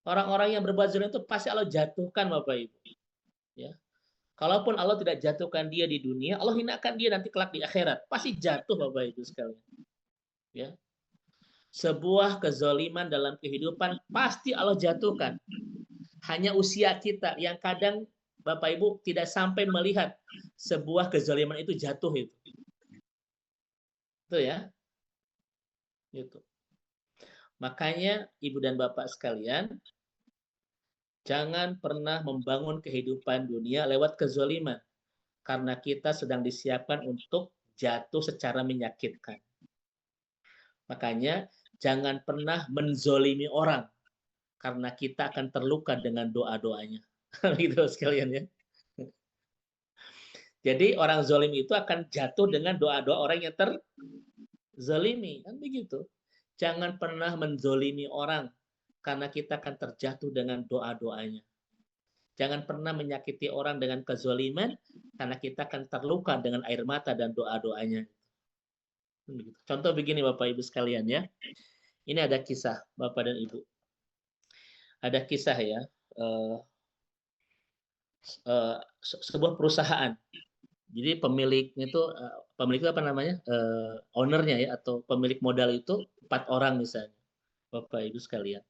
Orang-orang yang berbuat zalim itu pasti Allah jatuhkan Bapak Ibu. Ya. Kalaupun Allah tidak jatuhkan dia di dunia, Allah hinakan dia nanti kelak di akhirat. Pasti jatuh Bapak Ibu sekalian. Ya. Sebuah kezaliman dalam kehidupan pasti Allah jatuhkan. Hanya usia kita yang kadang Bapak Ibu tidak sampai melihat sebuah kezaliman itu jatuh itu. Itu ya. Gitu. Makanya Ibu dan Bapak sekalian, jangan pernah membangun kehidupan dunia lewat kezaliman. Karena kita sedang disiapkan untuk jatuh secara menyakitkan. Makanya jangan pernah menzolimi orang. Karena kita akan terluka dengan doa-doanya. Gitu sekalian ya. Jadi orang zolim itu akan jatuh dengan doa-doa orang yang terzolimi. Kan begitu. Jangan pernah menzolimi orang. Karena kita akan terjatuh dengan doa-doanya. Jangan pernah menyakiti orang dengan kezoliman, karena kita akan terluka dengan air mata dan doa-doanya. Contoh begini Bapak Ibu sekalian ya. Ini ada kisah Bapak dan Ibu. Ada kisah ya, sebuah perusahaan. Jadi pemiliknya itu, pemilik itu apa namanya? Ownernya ya, atau pemilik modal itu 4 orang misalnya. Bapak Ibu sekalian.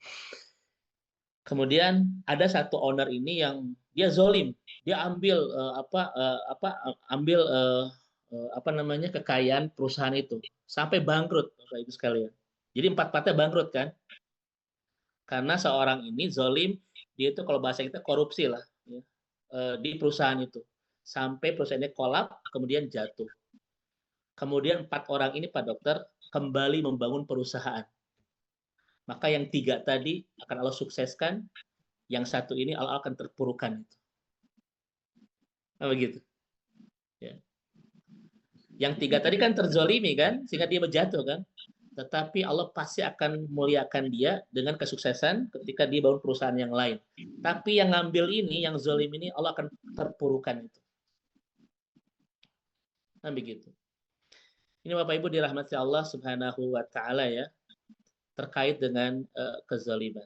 Kemudian ada satu owner ini yang dia zolim, dia ambil kekayaan perusahaan itu sampai bangkrut Bapak Ibu sekalian. Jadi 4-4-nya bangkrut kan? Karena seorang ini zolim, dia itu kalau bahasa kita korupsi lah ya, di perusahaan itu sampai perusahaannya kolap kemudian jatuh. Kemudian 4 orang ini Pak Dokter kembali membangun perusahaan. Maka yang 3 tadi akan Allah sukseskan, yang 1 ini Allah akan terpurukan itu. Nah, begitu. Ya. Yang 3 tadi kan terzolimi kan, sehingga dia berjatuh kan. Tetapi Allah pasti akan muliakan dia dengan kesuksesan ketika dia bangun perusahaan yang lain. Tapi yang ngambil ini, yang zolim ini, Allah akan terpurukan itu. Nah, begitu. Ini Bapak Ibu dirahmati Allah Subhanahu wa Ta'ala ya, terkait dengan kezaliman.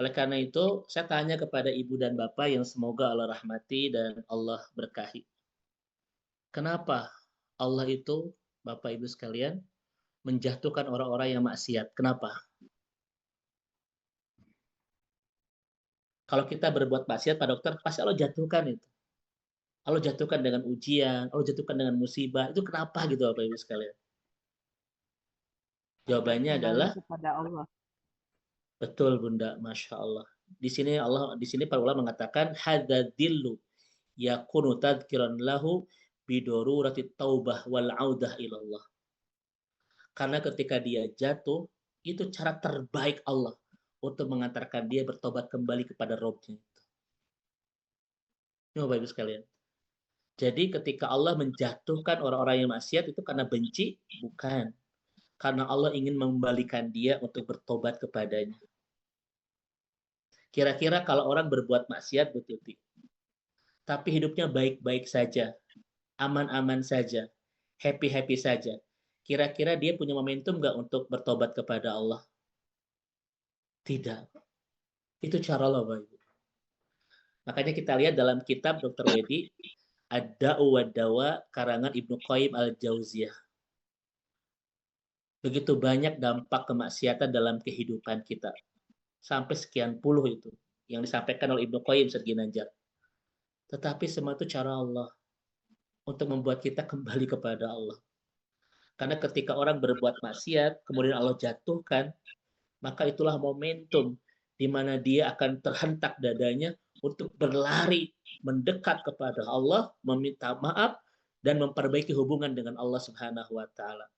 Oleh karena itu, saya tanya kepada Ibu dan Bapak yang semoga Allah rahmati dan Allah berkahi. Kenapa Allah itu, Bapak Ibu sekalian, menjatuhkan orang-orang yang maksiat? Kenapa? Kalau kita berbuat maksiat, Pak Dokter, pasti Allah jatuhkan itu. Allah jatuhkan dengan ujian, Allah jatuhkan dengan musibah. Itu kenapa gitu Bapak Ibu sekalian? Jawabannya adalah kepada Allah. Betul Bunda, Masya Allah. Di sini para ulama mengatakan hadadillu yakunu tadhkiran lahu bidorurati taubah wal audah ilallah. Karena ketika dia jatuh, itu cara terbaik Allah untuk mengantarkan dia bertobat kembali kepada Rabb-Nya. Ini Bapak Ibu sekalian. Jadi ketika Allah menjatuhkan orang-orang yang maksiat itu karena benci? Bukan. Karena Allah ingin mengembalikan dia untuk bertobat kepadanya. Kira-kira kalau orang berbuat maksiat, Bu Tuti, tapi hidupnya baik-baik saja, aman-aman saja, happy-happy saja, kira-kira dia punya momentum nggak untuk bertobat kepada Allah? Tidak. Itu cara Allah, Bapak Ibu. Makanya kita lihat dalam kitab Dr. Wedi, Ad-Da'u wad-Dawa karangan Ibnu Qayyim al-Jauziyah. Begitu banyak dampak kemaksiatan dalam kehidupan kita. Sampai sekian puluh itu yang disampaikan oleh Ibnu Qayyim Serginanjar. Tetapi semua itu cara Allah untuk membuat kita kembali kepada Allah. Karena ketika orang berbuat maksiat, kemudian Allah jatuhkan, maka itulah momentum di mana dia akan terhentak dadanya untuk berlari mendekat kepada Allah, meminta maaf dan memperbaiki hubungan dengan Allah Subhanahu wa taala.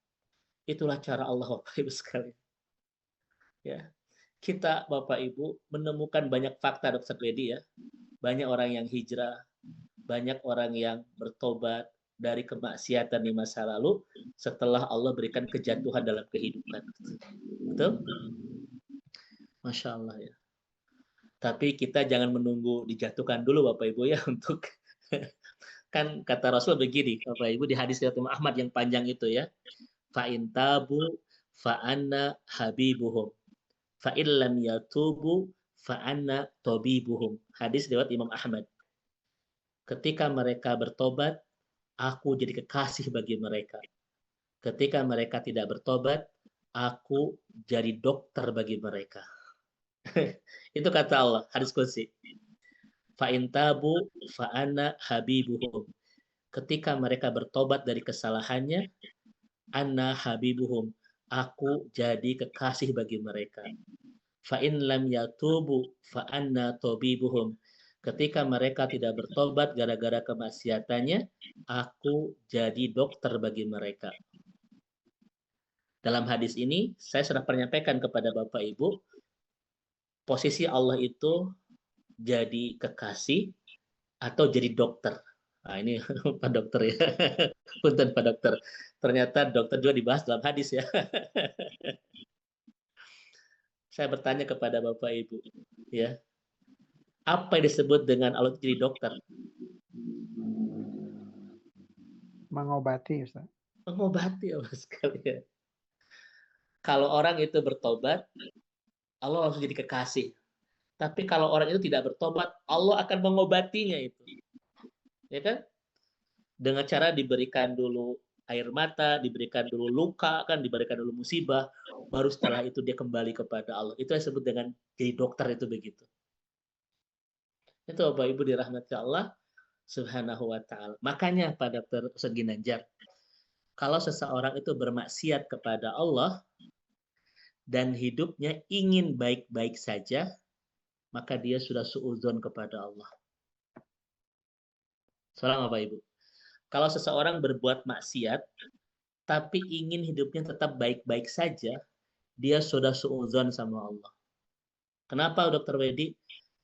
Itulah cara Allah, Bapak Ibu sekalian. Ya. Kita Bapak Ibu menemukan banyak fakta, Dr. Dedi, ya. Banyak orang yang hijrah, banyak orang yang bertobat dari kemaksiatan di masa lalu setelah Allah berikan kejatuhan dalam kehidupan. Betul? Masya Allah ya. Tapi kita jangan menunggu dijatuhkan dulu Bapak Ibu ya untuk kan kata Rasul begini Bapak Ibu di hadis riwayat Imam Ahmad yang panjang itu ya. Fa in tabu fa anna habibuhum. Fa in lam yatubu fa anna tabibuhum. Hadis riwayat Imam Ahmad. Ketika mereka bertobat, aku jadi kekasih bagi mereka. Ketika mereka tidak bertobat, aku jadi dokter bagi mereka. Itu kata Allah, hadis qudsi. Fa in tabu fa ana habibuhum. Ketika mereka bertobat dari kesalahannya, anna habibuhum. Aku jadi kekasih bagi mereka. Fa in lam yatubu fa anna tabibuhum. Ketika mereka tidak bertobat gara-gara kemaksiatannya, aku jadi dokter bagi mereka. Dalam hadis ini, saya sudah menyampaikan kepada Bapak Ibu, posisi Allah itu jadi kekasih atau jadi dokter. Nah, ini Pak Dokter ya. Punten Pak Dokter. Ternyata dokter juga dibahas dalam hadis ya. Saya bertanya kepada Bapak Ibu, ya. Apa yang disebut dengan Allah jadi dokter? Mengobati, Ustaz. Mengobati Allah sekalian. Kalau orang itu bertobat, Allah langsung jadi kekasih. Tapi kalau orang itu tidak bertobat, Allah akan mengobatinya itu. Ya kan? Dengan cara diberikan dulu air mata, diberikan dulu luka, kan diberikan dulu musibah, baru setelah itu dia kembali kepada Allah. Itu yang disebut dengan jadi dokter itu begitu. Itu Bapak Ibu dirahmati Allah Subhanahu wa taala. Makanya Pak Dr. Ustaz Ginanjar, kalau seseorang itu bermaksiat kepada Allah dan hidupnya ingin baik-baik saja, maka dia sudah suudzon kepada Allah. Salam Bapak Ibu. Kalau seseorang berbuat maksiat, tapi ingin hidupnya tetap baik-baik saja, dia sudah suudzon sama Allah. Kenapa Dr. Wedi?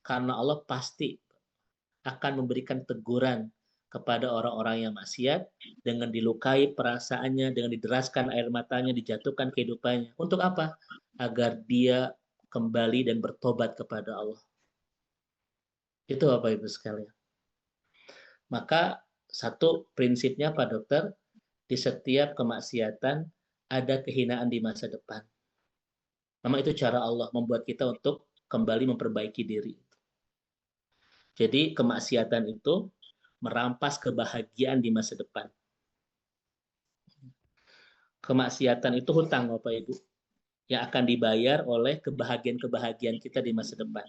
Karena Allah pasti akan memberikan teguran kepada orang-orang yang maksiat dengan dilukai perasaannya, dengan dideraskan air matanya, dijatuhkan kehidupannya. Untuk apa? Agar dia kembali dan bertobat kepada Allah. Itu Bapak Ibu sekalian. Maka satu prinsipnya Pak Dokter, di setiap kemaksiatan ada kehinaan di masa depan. Memang itu cara Allah membuat kita untuk kembali memperbaiki diri. Jadi kemaksiatan itu merampas kebahagiaan di masa depan. Kemaksiatan itu hutang Bapak Ibu yang akan dibayar oleh kebahagiaan-kebahagiaan kita di masa depan.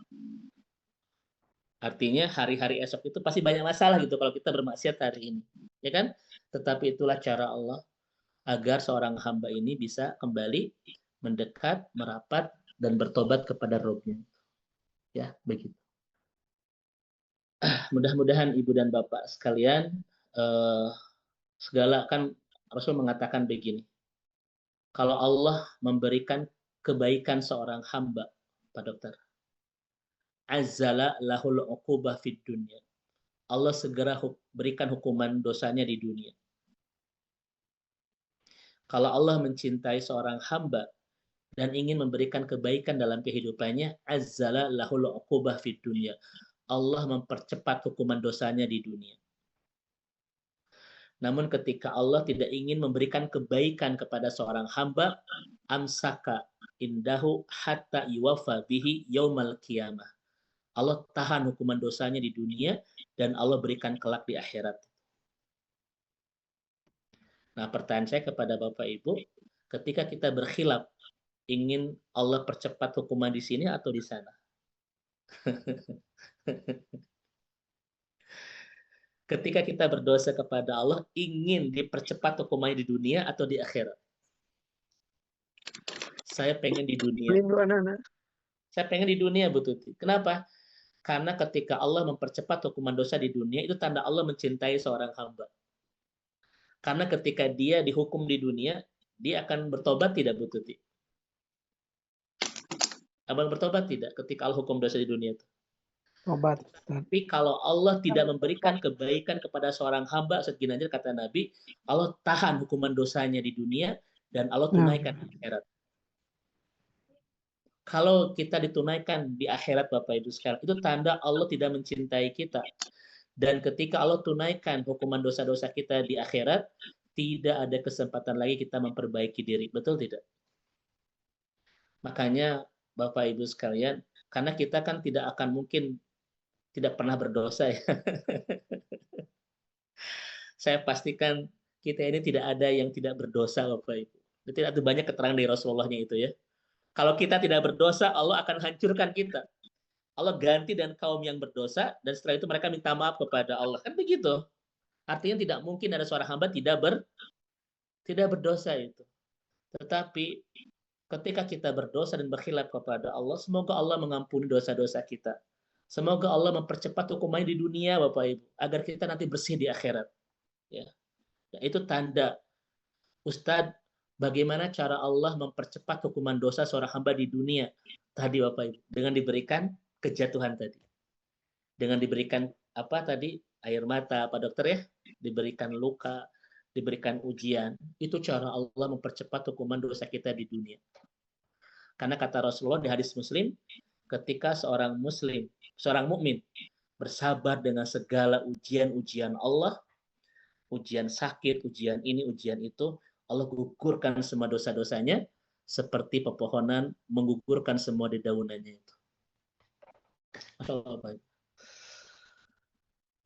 Artinya hari-hari esok itu pasti banyak masalah gitu kalau kita bermaksiat hari ini, ya kan? Tetapi itulah cara Allah agar seorang hamba ini bisa kembali mendekat, merapat dan bertobat kepada Rabb-Nya. Ya, begitu. Mudah-mudahan Ibu dan Bapak sekalian, segala kan Rasul mengatakan begini. Kalau Allah memberikan kebaikan seorang hamba, Pak Dokter, azzala lahul uqubah fid dunya. Allah segera berikan hukuman dosanya di dunia. Kalau Allah mencintai seorang hamba dan ingin memberikan kebaikan dalam kehidupannya, azzala lahul uqubah fid dunya. Allah mempercepat hukuman dosanya di dunia. Namun ketika Allah tidak ingin memberikan kebaikan kepada seorang hamba, amsaka indahu hatta yuwafa bihi yaumal qiyamah. Allah tahan hukuman dosanya di dunia dan Allah berikan kelak di akhirat. Nah, pertanyaan saya kepada Bapak Ibu, ketika kita berkhilaf, ingin Allah percepat hukuman di sini atau di sana? Ketika kita berdosa kepada Allah, ingin dipercepat hukumannya di dunia atau di akhirat? Saya pengen di dunia. Saya pengen di dunia, Bu Tuti. Kenapa? Karena ketika Allah mempercepat hukuman dosa di dunia, itu tanda Allah mencintai seorang hamba. Karena ketika dia dihukum di dunia, dia akan bertobat tidak, Bu Tuti? Abang bertobat tidak ketika Allah hukum dosa di dunia itu? Tobat. Tapi kalau Allah tidak memberikan kebaikan kepada seorang hamba, Ginanjar kata Nabi, Allah tahan hukuman dosanya di dunia dan Allah tunaikan di akhirat. Kalau kita ditunaikan di akhirat, Bapak Ibu sekalian, itu tanda Allah tidak mencintai kita. Dan ketika Allah tunaikan hukuman dosa-dosa kita di akhirat, tidak ada kesempatan lagi kita memperbaiki diri. Betul tidak? Makanya Bapak Ibu sekalian, karena kita kan tidak akan mungkin tidak pernah berdosa ya. Saya pastikan kita ini tidak ada yang tidak berdosa, Bapak Ibu. Tidak ada banyak keterangan dari Rasulullah-nya itu ya. Kalau kita tidak berdosa, Allah akan hancurkan kita. Allah ganti dan kaum yang berdosa, dan setelah itu mereka minta maaf kepada Allah. Kan begitu. Artinya tidak mungkin ada seorang hamba tidak berdosa itu. Tetapi ketika kita berdosa dan berkhilaf kepada Allah, semoga Allah mengampuni dosa-dosa kita. Semoga Allah mempercepat hukumannya di dunia, Bapak Ibu, agar kita nanti bersih di akhirat. Ya. Nah, itu tanda, Ustadz, bagaimana cara Allah mempercepat hukuman dosa seorang hamba di dunia tadi, Bapak Ibu, dengan diberikan kejatuhan tadi, dengan diberikan apa tadi, air mata, Pak Dokter ya, diberikan luka, diberikan ujian. Itu cara Allah mempercepat hukuman dosa kita di dunia. Karena kata Rasulullah di hadis Muslim, ketika seorang muslim, seorang mukmin bersabar dengan segala ujian-ujian Allah, ujian sakit, ujian ini, ujian itu, Allah gugurkan semua dosa-dosanya seperti pepohonan menggugurkan semua dedaunannya itu. Masya Allah.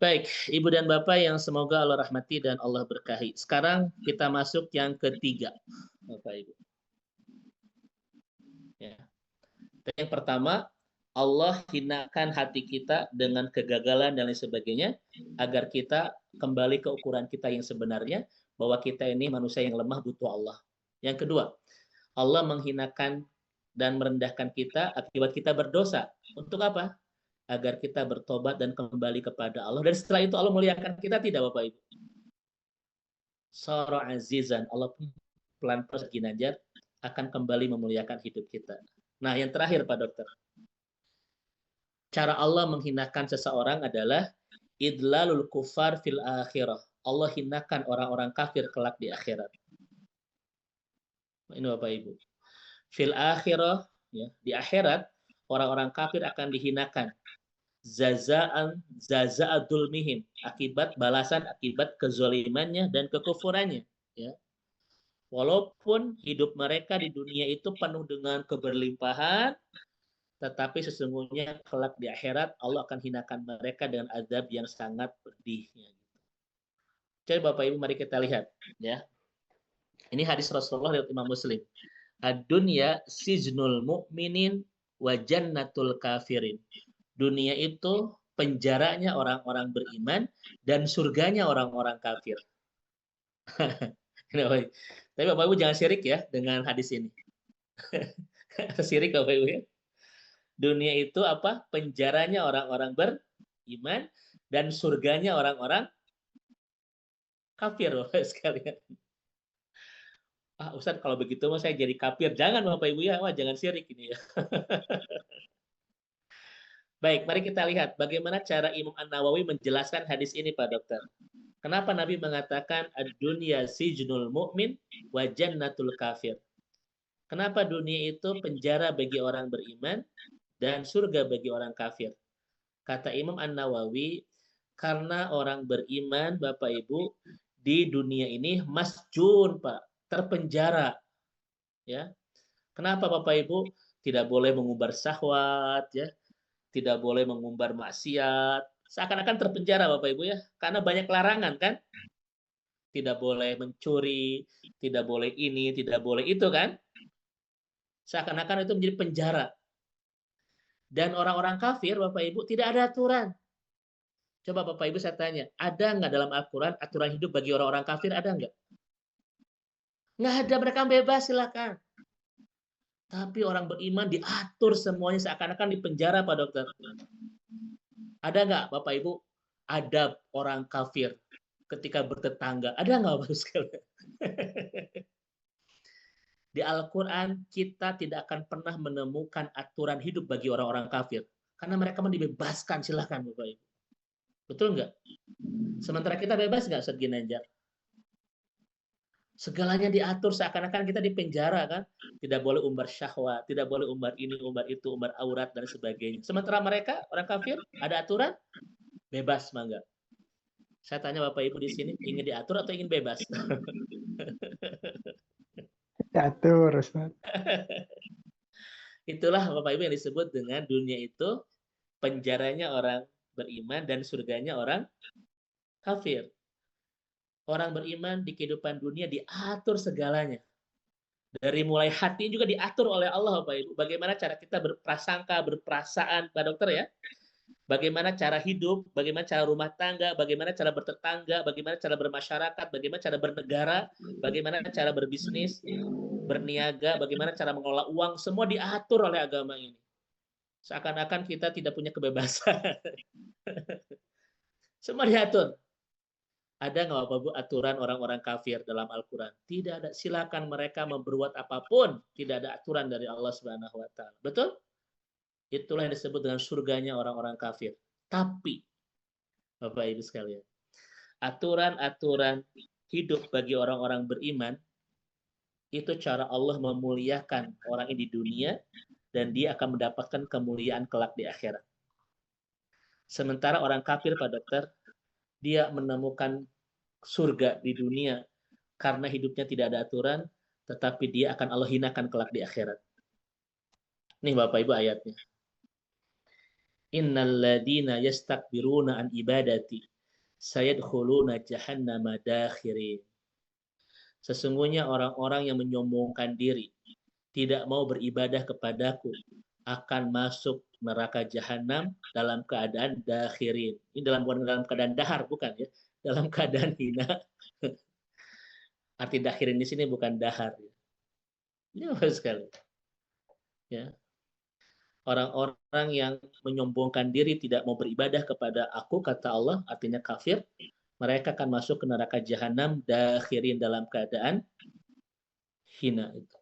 Baik, Ibu dan Bapak yang semoga Allah rahmati dan Allah berkahi. Sekarang kita masuk yang ketiga, Bapak Ibu. Ya. Yang pertama, Allah hinakan hati kita dengan kegagalan dan lain sebagainya, agar kita kembali ke ukuran kita yang sebenarnya, bahwa kita ini manusia yang lemah butuh Allah. Yang kedua, Allah menghinakan dan merendahkan kita akibat kita berdosa. Untuk apa? Agar kita bertobat dan kembali kepada Allah. Dan setelah itu Allah muliakan kita tidak, Bapak Ibu? Sara azizan, Allah pelan-pelan Ginanjar akan kembali memuliakan hidup kita. Nah, yang terakhir Pak Dokter. Cara Allah menghinakan seseorang adalah idlalul kufar fil akhirah. Allah hinakan orang-orang kafir kelak di akhirat. Ini Bapak Ibu. Fil akhirah, ya, di akhirat orang-orang kafir akan dihinakan. Zaza'adul mihim, akibat balasan akibat kezalimannya dan kekufurannya, ya. Walaupun hidup mereka di dunia itu penuh dengan keberlimpahan, tetapi sesungguhnya kelak di akhirat Allah akan hinakan mereka dengan azab yang sangat pedihnya. Jadi Bapak Ibu mari kita lihat ya. Ini hadis Rasulullah dari Imam Muslim. Ad-dunya sijnul mu'minin wa jannatul kafirin. Dunia itu penjaranya orang-orang beriman dan surganya orang-orang kafir. Tapi Bapak Ibu jangan syirik ya dengan hadis ini. Syirik Bapak Ibu ya. Dunia itu apa? Penjaranya orang-orang beriman dan surganya orang-orang kafir, Bapak sekalian. Ustaz, kalau begitu saya jadi kafir. Jangan Bapak Ibu ya, jangan syirik ini ya. Baik, mari kita lihat bagaimana cara Imam An-Nawawi menjelaskan hadis ini, Pak Dokter. Kenapa Nabi mengatakan ad-dunya sijnul mu'min wa jannatul kafir? Kenapa dunia itu penjara bagi orang beriman dan surga bagi orang kafir? Kata Imam An-Nawawi, karena orang beriman, Bapak Ibu, di dunia ini masjun, Pak, terpenjara. Ya, kenapa Bapak Ibu? Tidak boleh mengumbar syahwat, ya, tidak boleh mengumbar maksiat. Seakan-akan terpenjara Bapak Ibu ya, karena banyak larangan kan? Tidak boleh mencuri, tidak boleh ini, tidak boleh itu kan? Seakan-akan itu menjadi penjara. Dan orang-orang kafir, Bapak Ibu, tidak ada aturan. Coba Bapak Ibu saya tanya, ada nggak dalam Al-Quran aturan hidup bagi orang-orang kafir? Ada nggak? Nggak ada, mereka bebas, silakan. Tapi orang beriman diatur semuanya seakan-akan di penjara, Pak Dokter. Ada nggak, Bapak Ibu, adab orang kafir ketika bertetangga? Ada nggak, Bapak sekalian? Di Al-Quran kita tidak akan pernah menemukan aturan hidup bagi orang-orang kafir. Karena mereka dibebaskan, silahkan Bapak Ibu. Betul nggak? Sementara kita bebas nggak, Ustaz Ginanjar? Segalanya diatur seakan-akan kita di penjara kan? Tidak boleh umbar syahwat, tidak boleh umbar ini, umbar itu, umbar aurat, dan sebagainya. Sementara mereka, orang kafir, ada aturan? Bebas, mangga. Saya tanya Bapak Ibu di sini, ingin diatur atau ingin bebas? Diatur, Ustaz. Itulah Bapak Ibu yang disebut dengan dunia itu penjaranya orang beriman dan surganya orang kafir. Orang beriman di kehidupan dunia diatur segalanya. Dari mulai hati juga diatur oleh Allah Bapak Ibu. Bagaimana cara kita berprasangka, berperasaan, Pak Dokter ya. Bagaimana cara hidup, bagaimana cara rumah tangga, bagaimana cara bertetangga, bagaimana cara bermasyarakat, bagaimana cara bernegara, bagaimana cara berbisnis, berniaga, bagaimana cara mengelola uang, semua diatur oleh agama ini. Seakan-akan kita tidak punya kebebasan. Semua diatur. Ada nggak Bapak Ibu aturan orang-orang kafir dalam Al-Quran? Tidak ada. Silakan mereka memperbuat apapun. Tidak ada aturan dari Allah Subhanahu Wa Taala. Betul? Itulah yang disebut dengan surganya orang-orang kafir. Tapi, Bapak Ibu sekalian, aturan-aturan hidup bagi orang-orang beriman itu cara Allah memuliakan orang ini di dunia dan dia akan mendapatkan kemuliaan kelak di akhirat. Sementara orang kafir, Pak Dokter, dia menemukan surga di dunia karena hidupnya tidak ada aturan, tetapi dia akan Allah hinakan kelak di akhirat. Nih Bapak Ibu ayatnya. Innal ladina yastakbiruna an ibadati sayadkhuluna jahannama dakhirin. Sesungguhnya orang-orang yang menyombongkan diri, tidak mau beribadah kepadaku, akan masuk neraka jahanam dalam keadaan dakhirin. Ini bukan dalam keadaan dahar, bukan ya. Dalam keadaan hina. Arti dakhirin di sini bukan dahar. Ini bagus sekali. Ya. Orang-orang yang menyombongkan diri tidak mau beribadah kepada aku, kata Allah, artinya kafir, mereka akan masuk ke neraka jahanam dakhirin dalam keadaan hina itu.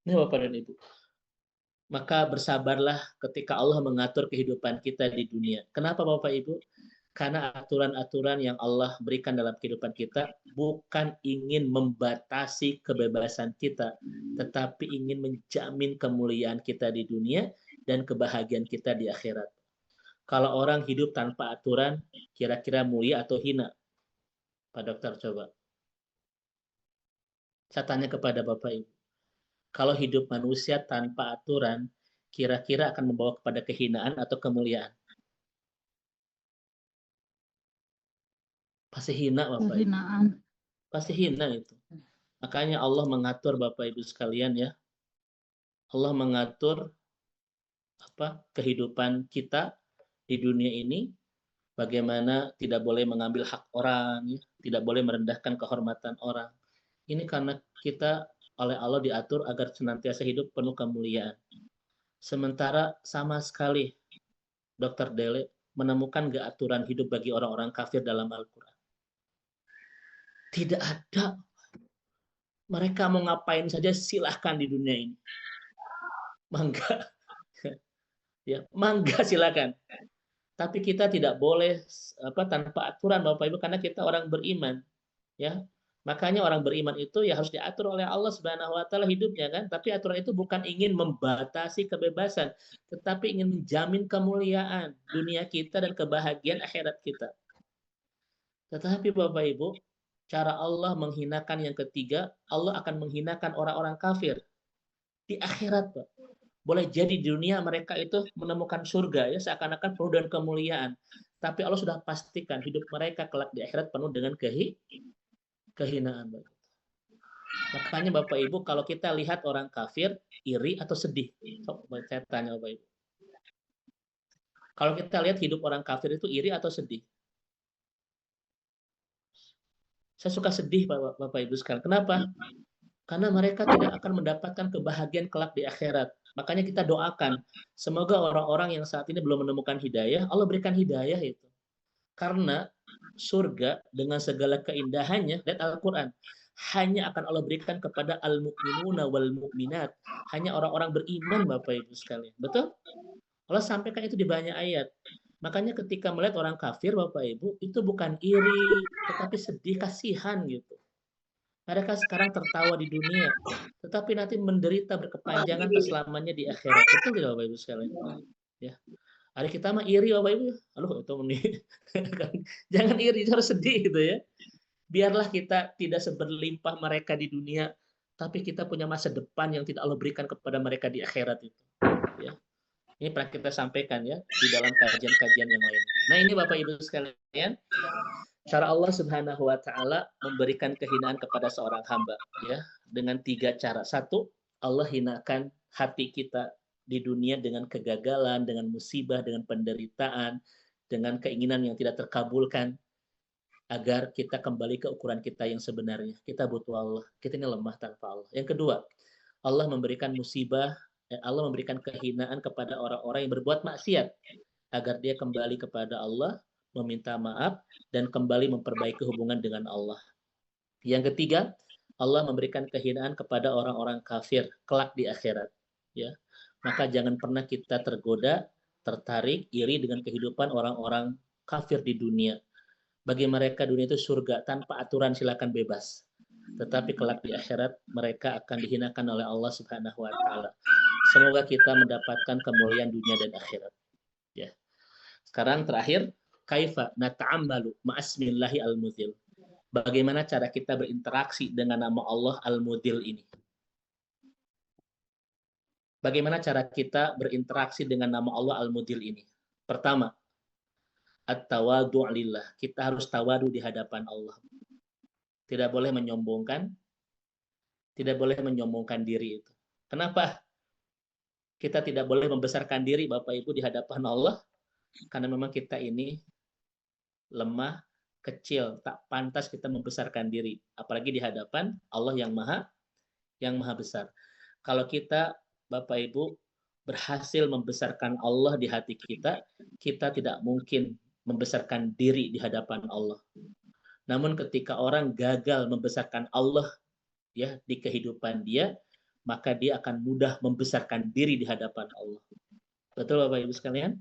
Ini Bapak dan Ibu. Maka bersabarlah ketika Allah mengatur kehidupan kita di dunia. Kenapa Bapak Ibu? Karena aturan-aturan yang Allah berikan dalam kehidupan kita bukan ingin membatasi kebebasan kita, tetapi ingin menjamin kemuliaan kita di dunia dan kebahagiaan kita di akhirat. Kalau orang hidup tanpa aturan, kira-kira mulia atau hina? Pak Dokter coba. Saya tanya kepada Bapak Ibu. Kalau hidup manusia tanpa aturan, kira-kira akan membawa kepada kehinaan atau kemuliaan? Pasti hina Bapak Ibu. Pasti hina itu. Makanya Allah mengatur Bapak Ibu sekalian ya. Allah mengatur kehidupan kita di dunia ini, bagaimana tidak boleh mengambil hak orang, ya, tidak boleh merendahkan kehormatan orang. Ini karena kita oleh Allah diatur agar senantiasa hidup penuh kemuliaan. Sementara sama sekali Dr. Dele menemukan nggak aturan hidup bagi orang-orang kafir dalam Al-Quran? Tidak ada. Mereka mau ngapain saja silahkan di dunia ini. Mangga. Ya, mangga silakan. Tapi kita tidak boleh tanpa aturan Bapak Ibu karena kita orang beriman. Ya. Makanya orang beriman itu ya harus diatur oleh Allah Subhanahu wa taala hidupnya kan. Tapi aturan itu bukan ingin membatasi kebebasan, tetapi ingin menjamin kemuliaan dunia kita dan kebahagiaan akhirat kita. Tetapi Bapak Ibu, cara Allah menghinakan yang ketiga, Allah akan menghinakan orang-orang kafir di akhirat, Pak. Boleh jadi di dunia mereka itu menemukan surga ya seakan-akan penuh dengan kemuliaan. Tapi Allah sudah pastikan hidup mereka kelak di akhirat penuh dengan kehinaan. Makanya Bapak Ibu kalau kita lihat orang kafir iri atau sedih? Saya tanya Bapak Ibu. Kalau kita lihat hidup orang kafir itu iri atau sedih? Saya suka sedih Bapak Ibu sekalian. Kenapa? Karena mereka tidak akan mendapatkan kebahagiaan kelak di akhirat. Makanya kita doakan, semoga orang-orang yang saat ini belum menemukan hidayah, Allah berikan hidayah itu. Karena surga dengan segala keindahannya, lihat Al-Quran, hanya akan Allah berikan kepada al-mu'minuna wal mu'minat. Hanya orang-orang beriman Bapak Ibu sekalian. Betul? Allah sampaikan itu di banyak ayat. Makanya ketika melihat orang kafir Bapak Ibu, itu bukan iri, tetapi sedih, kasihan gitu. Mereka sekarang tertawa di dunia, tetapi nanti menderita berkepanjangan keselamanya di akhirat. Betul tidak Bapak Ibu sekalian? Ya. Hari kita mah iri Bapak Ibu. Aduh, itu jangan iri, harus sedih gitu ya. Biarlah kita tidak seberlimpah mereka di dunia, tapi kita punya masa depan yang tidak Allah berikan kepada mereka di akhirat itu. Ya. Ini pernah kita sampaikan ya di dalam kajian-kajian yang lain. Nah ini Bapak Ibu sekalian, cara Allah Subhanahu wa taala memberikan kehinaan kepada seorang hamba ya dengan 3 cara. 1, Allah hinakan hati kita di dunia dengan kegagalan, dengan musibah, dengan penderitaan, dengan keinginan yang tidak terkabulkan agar kita kembali ke ukuran kita yang sebenarnya. Kita butuh Allah. Kita ini lemah tanpa Allah. Yang kedua, Allah memberikan musibah, Allah memberikan kehinaan kepada orang-orang yang berbuat maksiat agar dia kembali kepada Allah, meminta maaf dan kembali memperbaiki hubungan dengan Allah. Yang ketiga, Allah memberikan kehinaan kepada orang-orang kafir kelak di akhirat. Ya, maka jangan pernah kita tergoda, tertarik, iri dengan kehidupan orang-orang kafir di dunia. Bagi mereka dunia itu surga tanpa aturan, silakan bebas. Tetapi kelak di akhirat mereka akan dihinakan oleh Allah Subhanahu wa taala. Semoga kita mendapatkan kemuliaan dunia dan akhirat. Ya. Sekarang terakhir, kaifa nata'ammalu ma'asmillahi al-mudhil. Bagaimana cara kita berinteraksi dengan nama Allah Al-Mudhil ini? Bagaimana cara kita berinteraksi dengan nama Allah Al-Mudhil ini? Pertama, at-tawadu' lillah. Kita harus tawadu di hadapan Allah. Tidak boleh menyombongkan, tidak boleh menyombongkan diri itu. Kenapa? Kita tidak boleh membesarkan diri Bapak Ibu di hadapan Allah karena memang kita ini lemah, kecil, tak pantas kita membesarkan diri, apalagi di hadapan Allah yang maha besar. Kalau kita Bapak Ibu berhasil membesarkan Allah di hati kita, kita tidak mungkin membesarkan diri di hadapan Allah. Namun ketika orang gagal membesarkan Allah ya di kehidupan dia, maka dia akan mudah membesarkan diri di hadapan Allah. Betul Bapak Ibu sekalian?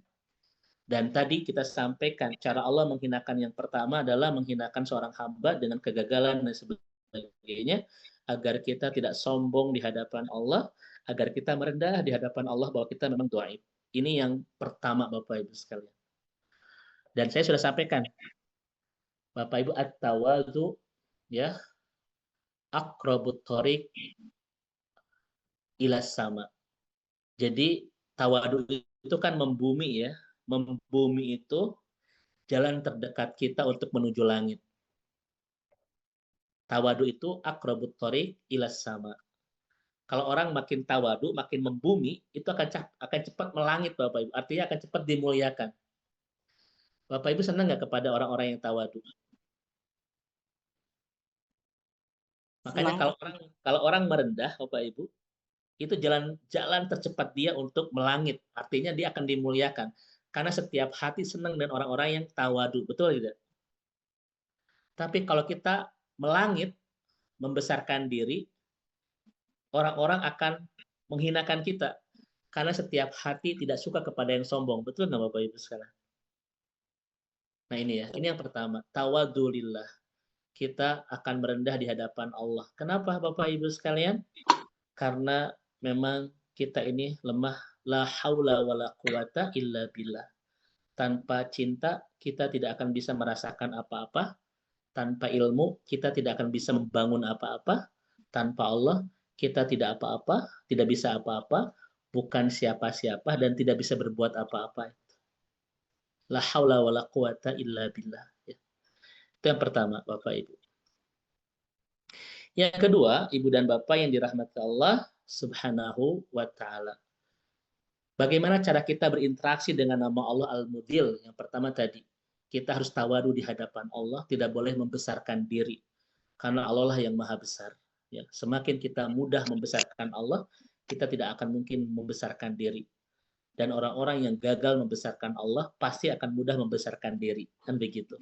Dan tadi kita sampaikan cara Allah menghinakan yang pertama adalah menghinakan seorang hamba dengan kegagalan dan sebagainya agar kita tidak sombong di hadapan Allah, agar kita merendah di hadapan Allah bahwa kita memang dhaif. Ini yang pertama Bapak Ibu sekalian. Dan saya sudah sampaikan Bapak Ibu at-tawadhu ya aqrabut thoriq ila sama. Jadi tawadu itu kan membumi ya. Membumi itu jalan terdekat kita untuk menuju langit. Tawadu itu aqrabut thoriq ila sama. Kalau orang makin tawadu, makin membumi, itu akan cepat melangit Bapak Ibu. Artinya akan cepat dimuliakan. Bapak Ibu senang nggak kepada orang-orang yang tawadu? Makanya kalau orang merendah Bapak Ibu, itu jalan tercepat dia untuk melangit. Artinya dia akan dimuliakan. Karena setiap hati senang dengan orang-orang yang tawadu. Betul tidak? Tapi kalau kita melangit, membesarkan diri, orang-orang akan menghinakan kita. Karena setiap hati tidak suka kepada yang sombong. Betul nggak Bapak Ibu sekarang? Nah ini ya, ini yang pertama. Tawadhu lillah. kita akan merendah di hadapan Allah. Kenapa Bapak Ibu sekalian? Karena memang kita ini lemah. La haula wala quwata illa billah. Tanpa cinta kita tidak akan bisa merasakan apa-apa. Tanpa ilmu kita tidak akan bisa membangun apa-apa. Tanpa Allah kita tidak apa-apa, tidak bisa apa-apa, bukan siapa-siapa dan tidak bisa berbuat apa-apa. La haula wala quwata illa billah. Itu yang pertama, Bapak Ibu. Yang kedua, Ibu dan Bapak yang dirahmati Allah Subhanahu wa taala. Bagaimana cara kita berinteraksi dengan nama Allah Al-Mudil? Yang pertama tadi, kita harus tawadu di hadapan Allah, tidak boleh membesarkan diri. Karena Allah lah yang maha besar. Ya, semakin kita mudah membesarkan Allah, kita tidak akan mungkin membesarkan diri. Dan orang-orang yang gagal membesarkan Allah pasti akan mudah membesarkan diri. Kan begitu.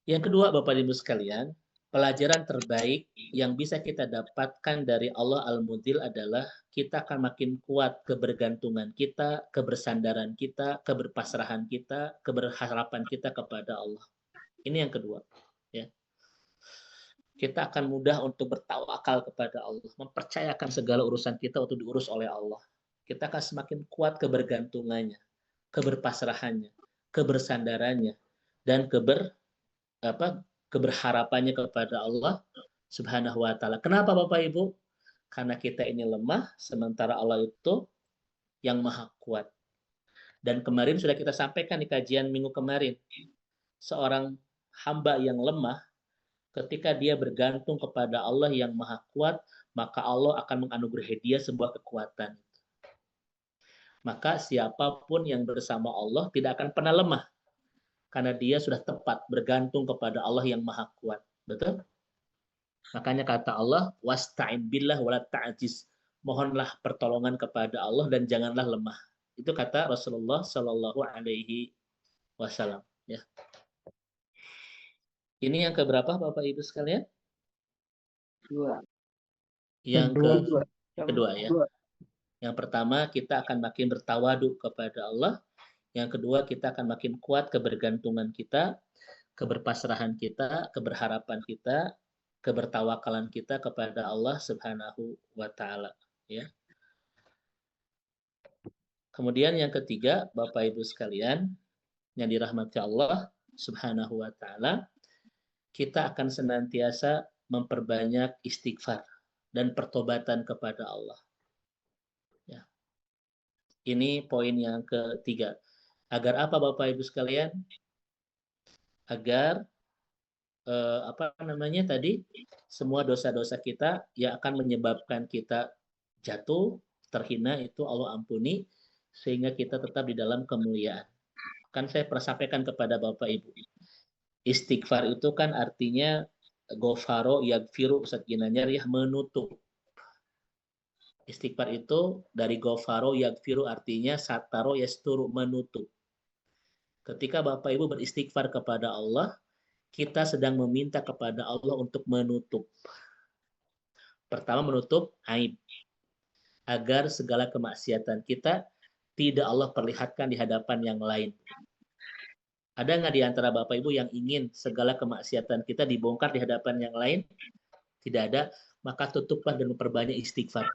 Yang kedua, Bapak Ibu sekalian, pelajaran terbaik yang bisa kita dapatkan dari Allah Al-Mudil adalah kita akan makin kuat kebergantungan kita, kebersandaran kita, keberpasrahan kita, keberharapan kita kepada Allah. Ini yang kedua. Ya. Kita akan mudah untuk bertawakal kepada Allah, mempercayakan segala urusan kita untuk diurus oleh Allah. Kita akan semakin kuat kebergantungannya, keberpasrahannya, kebersandarannya, dan keberharapannya kepada Allah Subhanahu wa taala. Kenapa Bapak Ibu? Karena kita ini lemah, sementara Allah itu yang maha kuat. Dan kemarin sudah kita sampaikan di kajian minggu kemarin, seorang hamba yang lemah, ketika dia bergantung kepada Allah yang maha kuat, maka Allah akan menganugerahi dia sebuah kekuatan. Maka siapapun yang bersama Allah tidak akan pernah lemah. Karena dia sudah tepat bergantung kepada Allah yang maha kuat. Betul? Makanya kata Allah, wasta'in billah wala ta'jiz. Mohonlah pertolongan kepada Allah dan janganlah lemah. Itu kata Rasulullah Shallallahu Alaihi Wasallam. Ya. Ini yang keberapa Bapak Ibu sekalian? Dua. Yang kedua ya. Dua. Yang pertama kita akan makin bertawadu kepada Allah. Yang kedua kita akan makin kuat kebergantungan kita, keberpasrahan kita, keberharapan kita, kebertawakalan kita kepada Allah Subhanahu wa taala, ya. Kemudian yang ketiga, Bapak Ibu sekalian yang dirahmati Allah Subhanahu wa taala, kita akan senantiasa memperbanyak istighfar dan pertobatan kepada Allah. Ya. Ini poin yang ketiga. Agar apa Bapak Ibu sekalian? Agar semua dosa-dosa kita yang akan menyebabkan kita jatuh, terhina itu Allah ampuni sehingga kita tetap di dalam kemuliaan. Kan saya pernah sampaikan kepada Bapak Ibu. Istighfar itu kan artinya ghafaro yaghfiru, Ustaz Ginanjar, ya, menutup. Istighfar itu dari ghafaro yaghfiru artinya sataro yasturu, menutup. Ketika Bapak Ibu beristighfar kepada Allah, kita sedang meminta kepada Allah untuk menutup. Pertama, menutup aib. Agar segala kemaksiatan kita tidak Allah perlihatkan di hadapan yang lain. Ada nggak di antara Bapak Ibu yang ingin segala kemaksiatan kita dibongkar di hadapan yang lain? Tidak ada, maka tutuplah dan memperbanyak istighfar.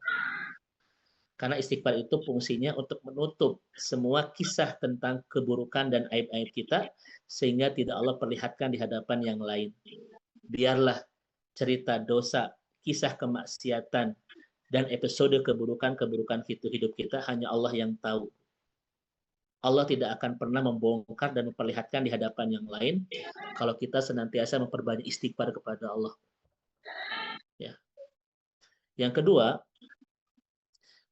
Karena istighfar itu fungsinya untuk menutup semua kisah tentang keburukan dan aib-aib kita, sehingga tidak Allah perlihatkan di hadapan yang lain. Biarlah cerita dosa, kisah kemaksiatan, dan episode keburukan-keburukan hidup kita hanya Allah yang tahu. Allah tidak akan pernah membongkar dan memperlihatkan di hadapan yang lain kalau kita senantiasa memperbanyak istighfar kepada Allah. Ya. Yang kedua,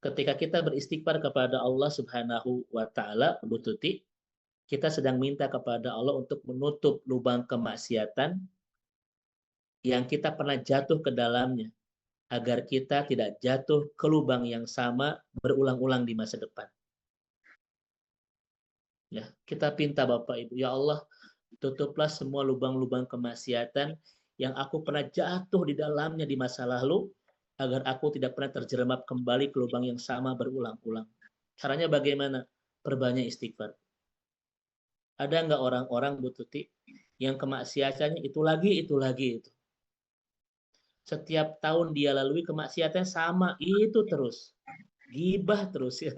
ketika kita beristighfar kepada Allah Subhanahu wa taala, Bu Tuti, kita sedang minta kepada Allah untuk menutup lubang kemaksiatan yang kita pernah jatuh ke dalamnya, agar kita tidak jatuh ke lubang yang sama berulang-ulang di masa depan. Ya, kita pinta Bapak Ibu, ya Allah, tutuplah semua lubang-lubang kemaksiatan yang aku pernah jatuh di dalamnya di masa lalu, agar aku tidak pernah terjerembab kembali ke lubang yang sama berulang-ulang. Caranya bagaimana? Perbanyak istighfar. Ada nggak orang-orang, Bu Tuti, yang kemaksiatannya itu lagi, itu lagi, itu. Setiap tahun dia lalui kemaksiatan sama, itu terus. Gibah terus ya.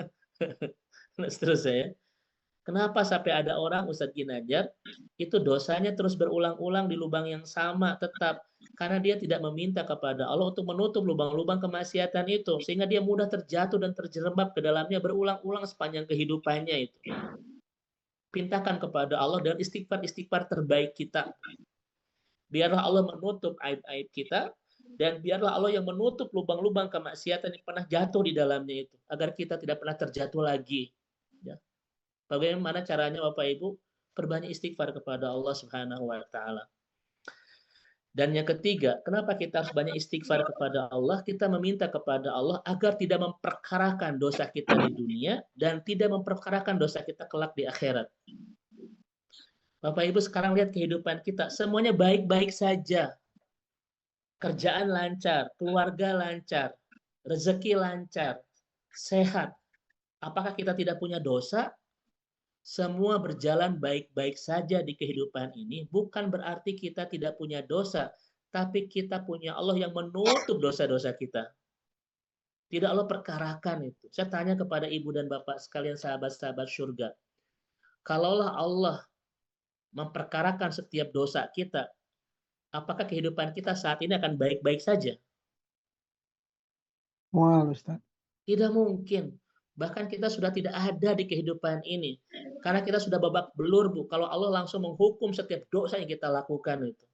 Terus saya. Kenapa sampai ada orang Ustadz Ginanjar itu dosanya terus berulang-ulang di lubang yang sama tetap karena dia tidak meminta kepada Allah untuk menutup lubang-lubang kemaksiatan itu sehingga dia mudah terjatuh dan terjerembab ke dalamnya berulang-ulang sepanjang kehidupannya itu. Pintakan kepada Allah dan istighfar-istighfar terbaik kita. Biarlah Allah menutup aib-aib kita dan biarlah Allah yang menutup lubang-lubang kemaksiatan yang pernah jatuh di dalamnya itu agar kita tidak pernah terjatuh lagi. Ya. Bagaimana caranya Bapak Ibu? Perbanyak istighfar kepada Allah Subhanahu wa taala. Dan yang ketiga, kenapa kita harus banyak istighfar kepada Allah? Kita meminta kepada Allah agar tidak memperkarakan dosa kita di dunia dan tidak memperkarakan dosa kita kelak di akhirat. Bapak Ibu sekarang lihat kehidupan kita, semuanya baik-baik saja. Kerjaan lancar, keluarga lancar, rezeki lancar, sehat. Apakah kita tidak punya dosa? Semua berjalan baik-baik saja di kehidupan ini, bukan berarti kita tidak punya dosa, tapi kita punya Allah yang menutup dosa-dosa kita. Tidak Allah perkarakan itu. Saya tanya kepada ibu dan bapak sekalian sahabat-sahabat surga. Kalaulah Allah memperkarakan setiap dosa kita, apakah kehidupan kita saat ini akan baik-baik saja? Mual, Ustaz. Tidak mungkin. Bahkan kita sudah tidak ada di kehidupan ini. Karena kita sudah babak belur, Bu. Kalau Allah langsung menghukum setiap dosa yang kita lakukan itu.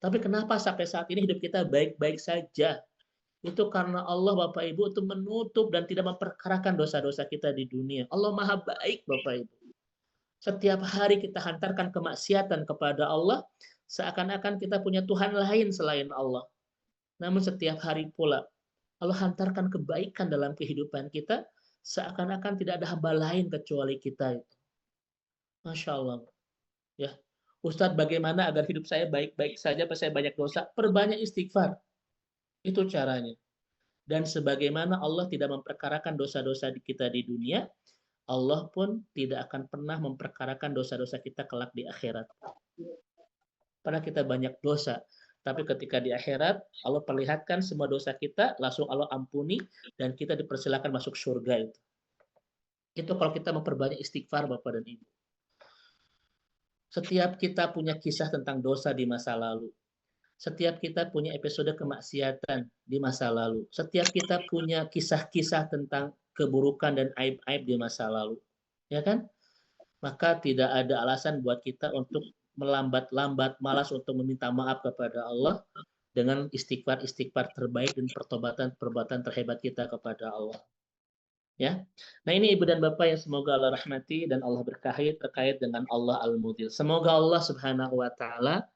Tapi kenapa sampai saat ini hidup kita baik-baik saja? Itu karena Allah, Bapak Ibu, itu menutup dan tidak memperkarakan dosa-dosa kita di dunia. Allah Maha baik, Bapak Ibu. Setiap hari kita hantarkan kemaksiatan kepada Allah, seakan-akan kita punya Tuhan lain selain Allah. Namun setiap hari pula, Allah hantarkan kebaikan dalam kehidupan kita, seakan-akan tidak ada hamba lain kecuali kita itu. Masya Allah. Ya, Ustadz, bagaimana agar hidup saya baik-baik saja, pas saya banyak dosa? Perbanyak istighfar. Itu caranya. Dan sebagaimana Allah tidak memperkarakan dosa-dosa kita di dunia, Allah pun tidak akan pernah memperkarakan dosa-dosa kita kelak di akhirat. Karena kita banyak dosa. Tapi ketika di akhirat, Allah perlihatkan semua dosa kita, langsung Allah ampuni, dan kita dipersilakan masuk surga itu. Itu kalau kita memperbanyak istighfar, Bapak dan Ibu. Setiap kita punya kisah tentang dosa di masa lalu. Setiap kita punya episode kemaksiatan di masa lalu. Setiap kita punya kisah-kisah tentang keburukan dan aib-aib di masa lalu. Ya kan? Maka tidak ada alasan buat kita untuk melambat-lambat, malas untuk meminta maaf kepada Allah dengan istighfar-istighfar terbaik dan pertobatan-pertobatan terhebat kita kepada Allah. Ya. Nah, ini Ibu dan Bapak yang semoga Allah rahmati dan Allah berkahi terkait dengan Allah Al-Mudil. Semoga Allah Subhanahu wa taala,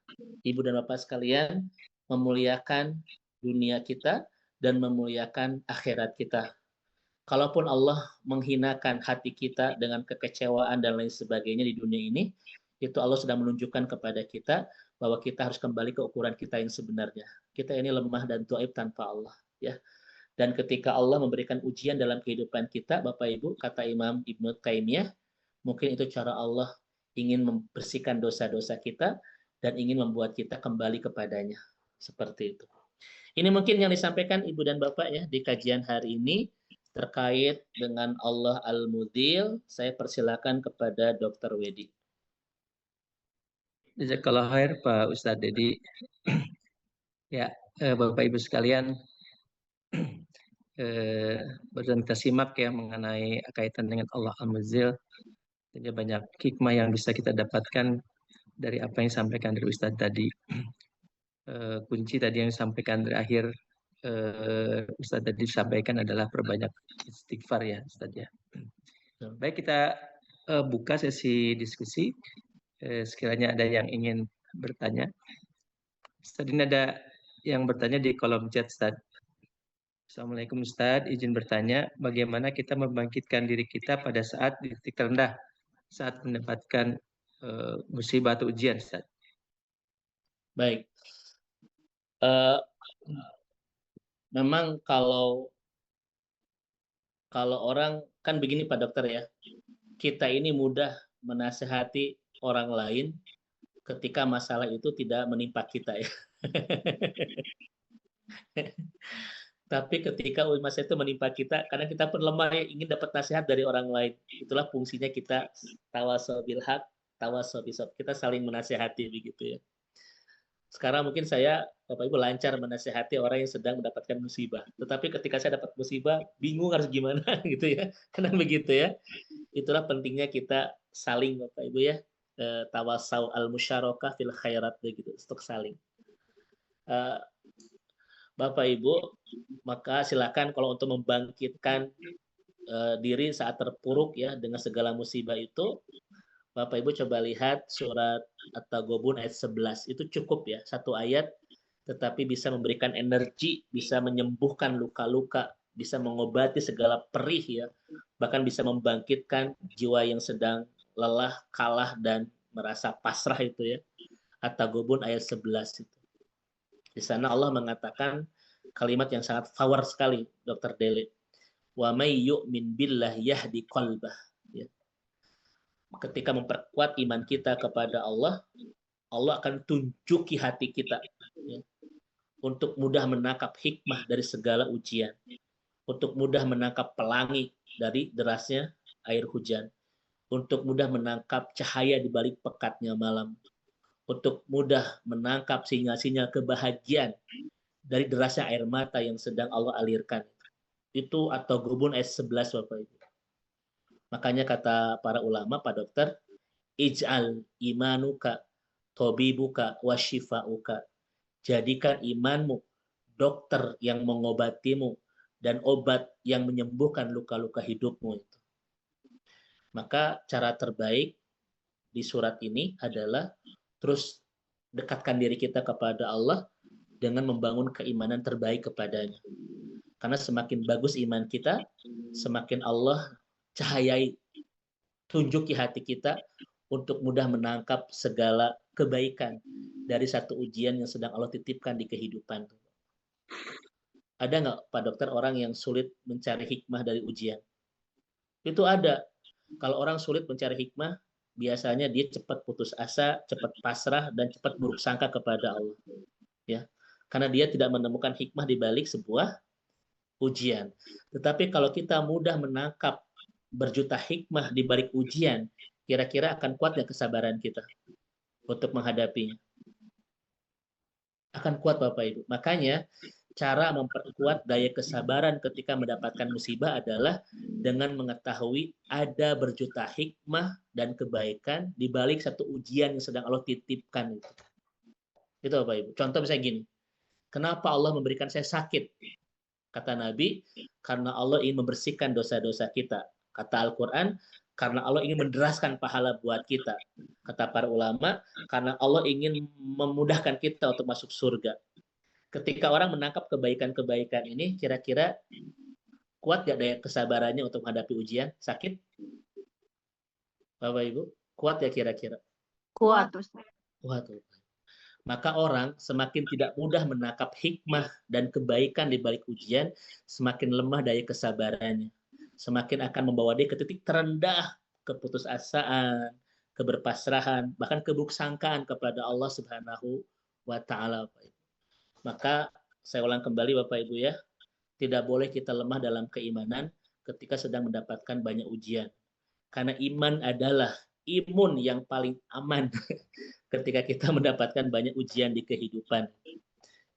Ibu dan Bapak sekalian, memuliakan dunia kita dan memuliakan akhirat kita. Kalaupun Allah menghinakan hati kita dengan kekecewaan dan lain sebagainya di dunia ini, itu Allah sudah menunjukkan kepada kita bahwa kita harus kembali ke ukuran kita yang sebenarnya. Kita ini lemah dan dhaif tanpa Allah, ya. Dan ketika Allah memberikan ujian dalam kehidupan kita, Bapak Ibu, kata Imam Ibnu Taimiyah, mungkin itu cara Allah ingin membersihkan dosa-dosa kita dan ingin membuat kita kembali kepadanya. Seperti itu. Ini mungkin yang disampaikan Ibu dan Bapak ya di kajian hari ini terkait dengan Allah Al-Mudil. Saya persilakan kepada Dr. Wedi. Jazakallah khair Pak Ustadz Dedi. Ya, Bapak Ibu sekalian, barusan kita simak ya mengenai kaitan dengan Allah Al-Muzil. Tentunya banyak hikmah yang bisa kita dapatkan dari apa yang disampaikan dari Ustadz tadi. Kunci tadi yang disampaikan terakhir Ustadz tadi disampaikan adalah perbanyak istighfar ya Ustadz ya. Baik, kita buka sesi diskusi. Sekiranya ada yang ingin bertanya. Ustadz, ini ada yang bertanya di kolom chat Ustadz. Assalamualaikum Ustadz, izin bertanya, bagaimana kita membangkitkan diri kita pada saat di titik terendah saat mendapatkan musibah atau ujian Ustadz? Baik. Memang kalau orang kan begini Pak Dokter ya, kita ini mudah menasehati orang lain ketika masalah itu tidak menimpa kita ya. Tapi ketika masalah itu menimpa kita, karena kita pun lemah ya, ingin dapat nasihat dari orang lain. Itulah fungsinya kita tawasau bil haq, tawasau bisabr. Kita saling menasihati begitu ya. Sekarang mungkin saya, Bapak Ibu, lancar menasihati orang yang sedang mendapatkan musibah. Tetapi ketika saya dapat musibah, bingung harus gimana gitu ya. Karena begitu ya. Itulah pentingnya kita saling, Bapak Ibu ya, tawasau al-musyarakah fil khairat begitu, untuk saling. Bapak Ibu, maka silakan kalau untuk membangkitkan diri saat terpuruk ya dengan segala musibah itu, Bapak Ibu coba lihat surat At-Taghabun ayat 11. Itu cukup ya, satu ayat tetapi bisa memberikan energi, bisa menyembuhkan luka-luka, bisa mengobati segala perih ya, bahkan bisa membangkitkan jiwa yang sedang lelah, kalah dan merasa pasrah itu ya. At-Taghabun ayat 11 itu. Di sana Allah mengatakan kalimat yang sangat power sekali, Dr. Dele. Wa may yu'min billah yahdi qalbah. Ya. Ketika memperkuat iman kita kepada Allah, Allah akan tunjuki hati kita ya, untuk mudah menangkap hikmah dari segala ujian, untuk mudah menangkap pelangi dari derasnya air hujan, untuk mudah menangkap cahaya di balik pekatnya malam, untuk mudah menangkap sinyal-sinyal kebahagiaan dari derasnya air mata yang sedang Allah alirkan. Itu At-Taghabun ayat 11 Bapak Ibu. Makanya kata para ulama, Pak Dokter, ij'al imanuka tobibuka wasyifauka. Jadikan imanmu dokter yang mengobatimu dan obat yang menyembuhkan luka-luka hidupmu itu. Maka cara terbaik di surat ini adalah terus dekatkan diri kita kepada Allah dengan membangun keimanan terbaik kepadanya. Karena semakin bagus iman kita, semakin Allah cahayai, tunjuki hati kita untuk mudah menangkap segala kebaikan dari satu ujian yang sedang Allah titipkan di kehidupan. Ada nggak, Pak Dokter, orang yang sulit mencari hikmah dari ujian? Itu ada. Kalau orang sulit mencari hikmah, biasanya dia cepat putus asa, cepat pasrah, dan cepat buruk sangka kepada Allah. Ya, karena dia tidak menemukan hikmah di balik sebuah ujian. Tetapi kalau kita mudah menangkap berjuta hikmah di balik ujian, kira-kira akan kuat nggak kesabaran kita untuk menghadapinya? Akan kuat Bapak Ibu. Makanya cara memperkuat daya kesabaran ketika mendapatkan musibah adalah dengan mengetahui ada berjuta hikmah dan kebaikan di balik satu ujian yang sedang Allah titipkan. Itu Bapak Ibu. Contoh misalnya gini, kenapa Allah memberikan saya sakit? Kata Nabi, karena Allah ingin membersihkan dosa-dosa kita. Kata Al-Quran, karena Allah ingin menderaskan pahala buat kita. Kata para ulama, karena Allah ingin memudahkan kita untuk masuk surga. Ketika orang menangkap kebaikan-kebaikan ini, kira-kira kuat gak daya kesabarannya untuk menghadapi ujian? Sakit? Bapak Ibu, kuat ya kira-kira? Kuat. Kuat. Maka orang semakin tidak mudah menangkap hikmah dan kebaikan di balik ujian, semakin lemah daya kesabarannya. Semakin akan membawa dia ke titik terendah, keputusasaan, keberpasrahan, bahkan keburuksangkaan kepada Allah Subhanahu wa Ta'ala. Maka saya ulang kembali Bapak Ibu ya, tidak boleh kita lemah dalam keimanan ketika sedang mendapatkan banyak ujian. Karena iman adalah imun yang paling aman ketika kita mendapatkan banyak ujian di kehidupan.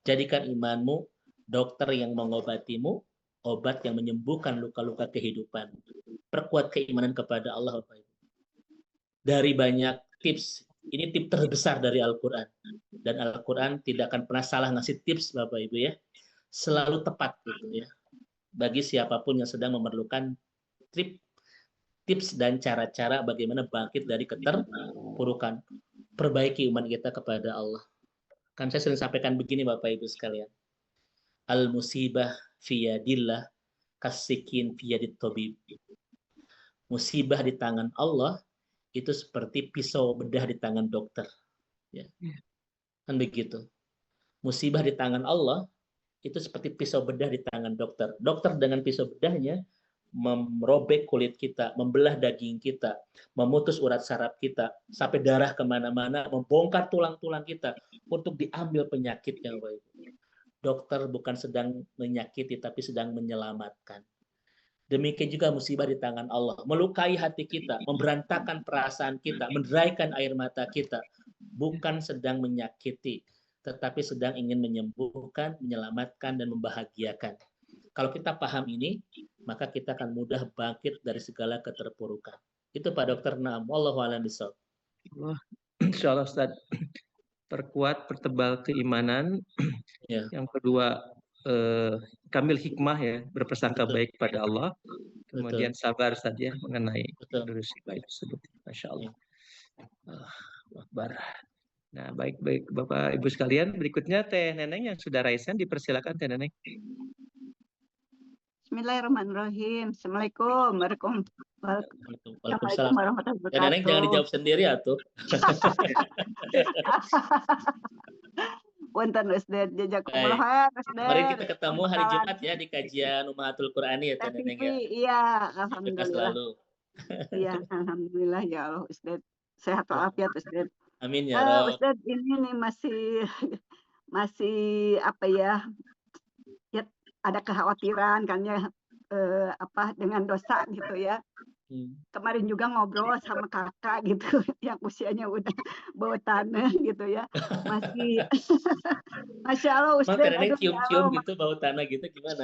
Jadikan imanmu dokter yang mengobatimu, obat yang menyembuhkan luka-luka kehidupan. Perkuat keimanan kepada Allah Bapak Ibu. Dari banyak tips, ini tips terbesar dari Al-Quran. Dan Al-Quran tidak akan pernah salah ngasih tips Bapak Ibu ya. Selalu tepat gitu ya. Bagi siapapun yang sedang memerlukan tips dan cara-cara bagaimana bangkit dari keterpurukan. Perbaiki iman kita kepada Allah. Kan saya sering sampaikan begini Bapak Ibu sekalian. Al-musibah fiyadillah kasikin fiyadit tabib. Musibah di tangan Allah itu seperti pisau bedah di tangan dokter. Ya. Kan begitu. Musibah di tangan Allah itu seperti pisau bedah di tangan dokter. Dokter dengan pisau bedahnya merobek kulit kita, membelah daging kita, memutus urat saraf kita, sampai darah kemana-mana, membongkar tulang-tulang kita untuk diambil penyakitnya. Dokter bukan sedang menyakiti, tapi sedang menyelamatkan. Demikian juga musibah di tangan Allah, melukai hati kita, memberantakan perasaan kita, menderaikan air mata kita, bukan sedang menyakiti, tetapi sedang ingin menyembuhkan, menyelamatkan, dan membahagiakan. Kalau kita paham ini, maka kita akan mudah bangkit dari segala keterpurukan. Itu Pak Dokter. Naam, wallahu a'lam bishawab. Insyaallah Ustaz, perkuat, pertebal keimanan. Ya. Yang kedua, kamil hikmah ya, berprasangka Betul. baik pada Allah. Kemudian Betul. sabar saja mengenai Betul. musibah tersebut. Masya Allah. Ya. Akbar. Nah, baik Bapak Ibu sekalian, berikutnya Teh Neneng yang sudah raisan, dipersilakan Teh Neneng. Bismillahirrahmanirrahim. Assalamualaikum Waalaikumsalam. warahmatullahi Ya, Neneng jangan dijawab wabarakatuh. sendiri atuh. Punten Ustaz, jazakumullah Baik. khair Ustaz. Mari kita ketemu hari Pembekalan Jumat ya di kajian Ummahatul Qur'ani ya Teh Neneng TV. ya. Iya, Sukses alhamdulillah. selalu. Iya, alhamdulillah ya Allah Ustaz. Sehat walafiat Ustaz. Amin ya Rob. Ustaz, ini nih masih apa ya? Ya ada kekhawatiran kan ya dengan dosa gitu ya. Kemarin juga ngobrol sama kakak gitu yang usianya udah bawa tanah gitu ya, masih Masya Allah Emang Ustaz, Teh Neneng aduh ya cium-cium Allah, gitu bau tanah gitu gimana?